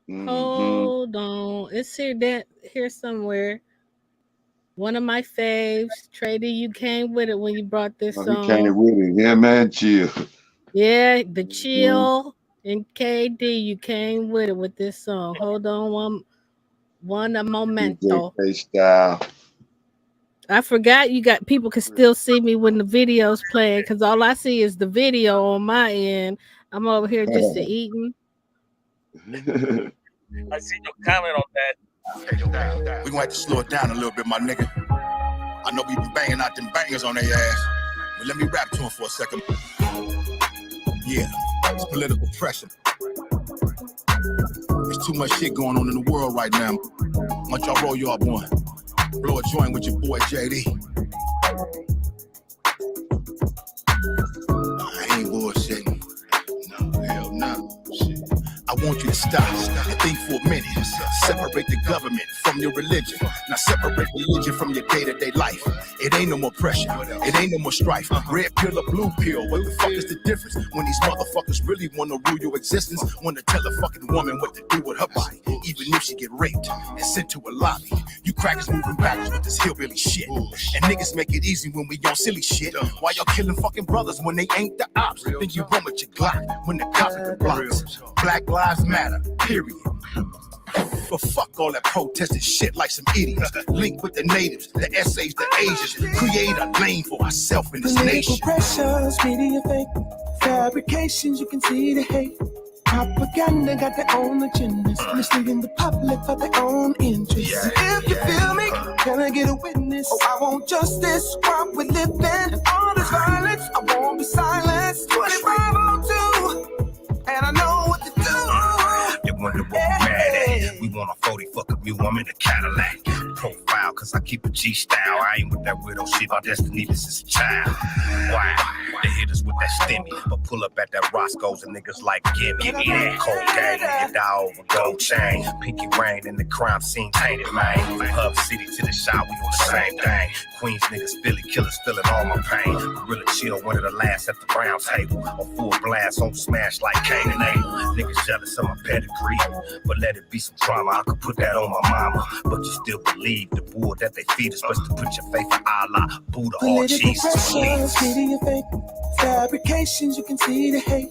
Hold on. It's here somewhere. One of my faves. Trader, you came with it when you brought this song. You came with it. Yeah, man, chill. Yeah, the chill and KD, you came with it with this song. Hold on one a momento. Style. I forgot people can still see me when the video's playing, because all I see is the video on my end. I'm over here just eating. I see your comment on that. We're gonna have to slow it down a little bit, my nigga. I know we been banging out them bangers on their ass. But let me rap to him for a second. Yeah, it's political pressure. There's too much shit going on in the world right now. Why don't y'all roll you up one? Blow a joint with your boy JD. I ain't bullshitting. No, hell no. Shit. I want you to stop and think for a minute. Separate the government from your religion. Now separate religion from your day-to-day life. It ain't no more pressure. It ain't no more strife. Red pill or blue pill. What the fuck is the difference? When these motherfuckers really want to rule your existence, want to tell a fucking woman what to do with her body, even if she get raped and sent to a lobby. You crackers moving backwards with this hillbilly shit. And niggas make it easy when we on silly shit. Why y'all killing fucking brothers when they ain't the ops? Then you run with your Glock when the cops at the blocks. Black lives matter, period. But fuck all that protesting shit like some idiots. Link with the natives, the essays, the Asians. Create a lane for ourselves in this nation. Political pressures, media fake, fabrications, you can see the hate. Propaganda got their own agendas, misleading the public for their own interests. If you feel me, can I get a witness? Oh, I want justice while we're living. All this violence, I won't be silenced. 2502, and I know what to do. You wonder what we're mad at. We want a 40 fuck a mule, I'm in a Cadillac. Profile, cause I keep a G style. I ain't with that weirdo shit, my destiny this is a child. Wow, they hit us with that stimmy. But pull up at that Roscoe's and niggas like, give me that cocaine. You die over gold chain. Pinky rain in the crime scene, tainted, man. From Hub City to the shop, we on the same thing. Queens niggas, Philly killers, feeling all my pain. Gorilla chill, one of the last at the brown table. On full blast, on smash like Cain and Abel. Niggas jealous of my pedigree, but let it be some drama. I could put that on my mama, but you still believe the bull that they feed us. Best to put your faith in Allah, Buddha, or Jesus. Pressures, media fake, fabrications, you can see the hate.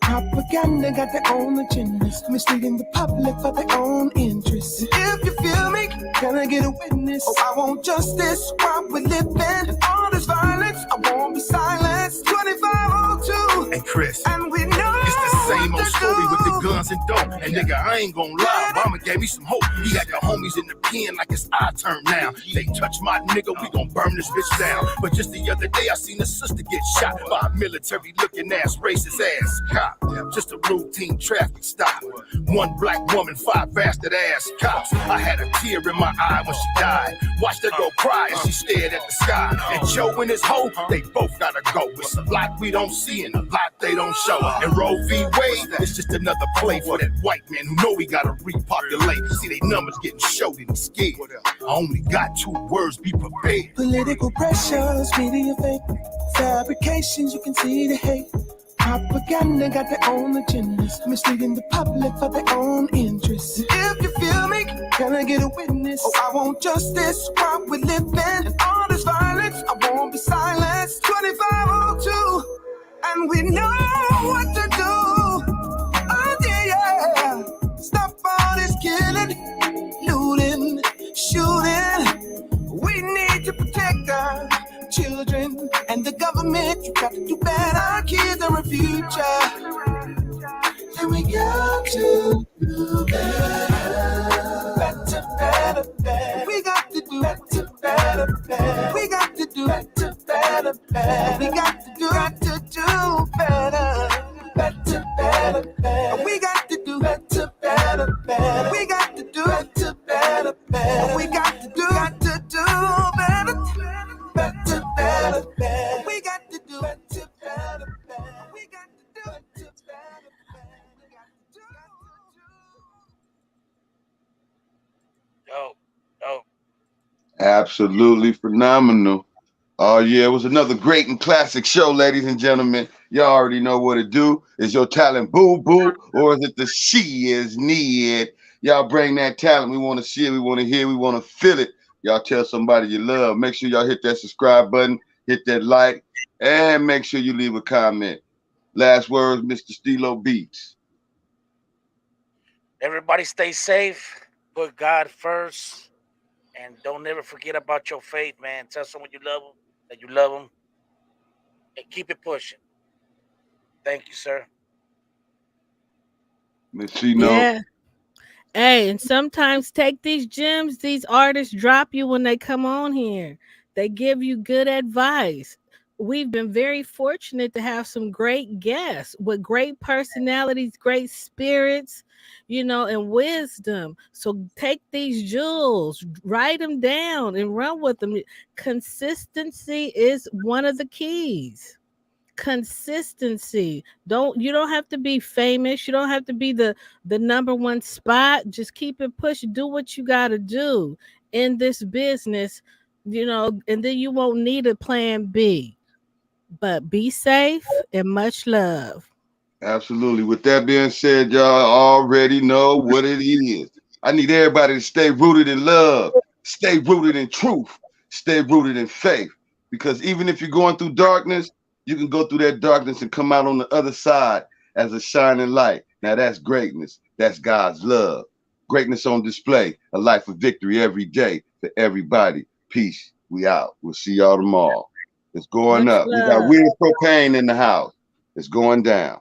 Propaganda got their own agendas, misleading the public for their own interests. If you feel me, can I get a witness? Oh, I want justice while we're living. All this violence, I won't be silenced. 2502, Hey Chris, and we know it's the same what old to story with the do. guns and dope. And nigga, I ain't gonna lie, mama gave me some hope. He had the homies in the pen like it's our turn now. They touch my nigga, we gon' burn this bitch down. But just the other day, I seen a sister get shot by a military looking ass, racist ass cop. Just a routine traffic stop. One black woman, 5 bastard ass cops. I had a tear in my eye when she died. Watched her go cry as she stared at the sky. And Joe and his hoe, they both gotta go. It's a lot we don't see and a lot they don't show. And Roe v. Wade, it's just another play for that white man who know he gotta repopulate. See they numbers getting showed and he's scared. I only got 2 words, be prepared. Political pressures, media fake, fabrications, you can see the hate. Propaganda got their own agendas, misleading the public for their own interests. If you feel me, can I get a witness? Oh, I want justice while we're living. All this violence, I won't be silenced. 2502, and we know what to do. Oh yeah, stop all this killing, looting, shooting. We need to protect our children and the government. You got to do better. Our kids are our future, and we got to do better. Better, better, better. We got to do better, better, better. We got to do better, better, better. We got to do better. Better, better, better. We got to do better, better, better. We got to do better, better, better. We got to do better. Better, better, better. We got to do better, better, better. We got to do better, better, better. We got to do. Dope. Absolutely phenomenal. Oh yeah, it was another great and classic show, ladies and gentlemen. Y'all already know what to do. Is your talent boo boo, or is it the Shiz-Nit? Y'all bring that talent. We want to see it. We want to hear. We want to feel it. Y'all tell somebody you love. Make sure y'all hit that subscribe button, hit that like, and make sure you leave a comment. Last words, Mr. Stilo Beats. Everybody stay safe. Put God first. And don't ever forget about your faith, man. Tell someone you love them, that you love them. And keep it pushing. Thank you, sir. Miss Chino. Yeah. Hey, and sometimes take these gems, these artists drop you when they come on here. They give you good advice. we've been very fortunate to have some great guests with great personalities, great spirits, and wisdom. So take these jewels, write them down, and run with them. Consistency is one of the keys. Consistency. You don't have to be famous. You don't have to be the number one spot. Just keep it pushing. Do what you got to do in this business, and then you won't need a plan B. But be safe and much love. Absolutely. With that being said, y'all already know what it is. I need everybody to stay rooted in love, stay rooted in truth, stay rooted in faith. Because even if you're going through darkness, you can go through that darkness and come out on the other side as a shining light. Now that's greatness. That's God's love. Greatness on display. A life of victory every day for everybody. Peace. We out. We'll see y'all tomorrow. It's going Much up. We got love. weird propane in the house. It's going down.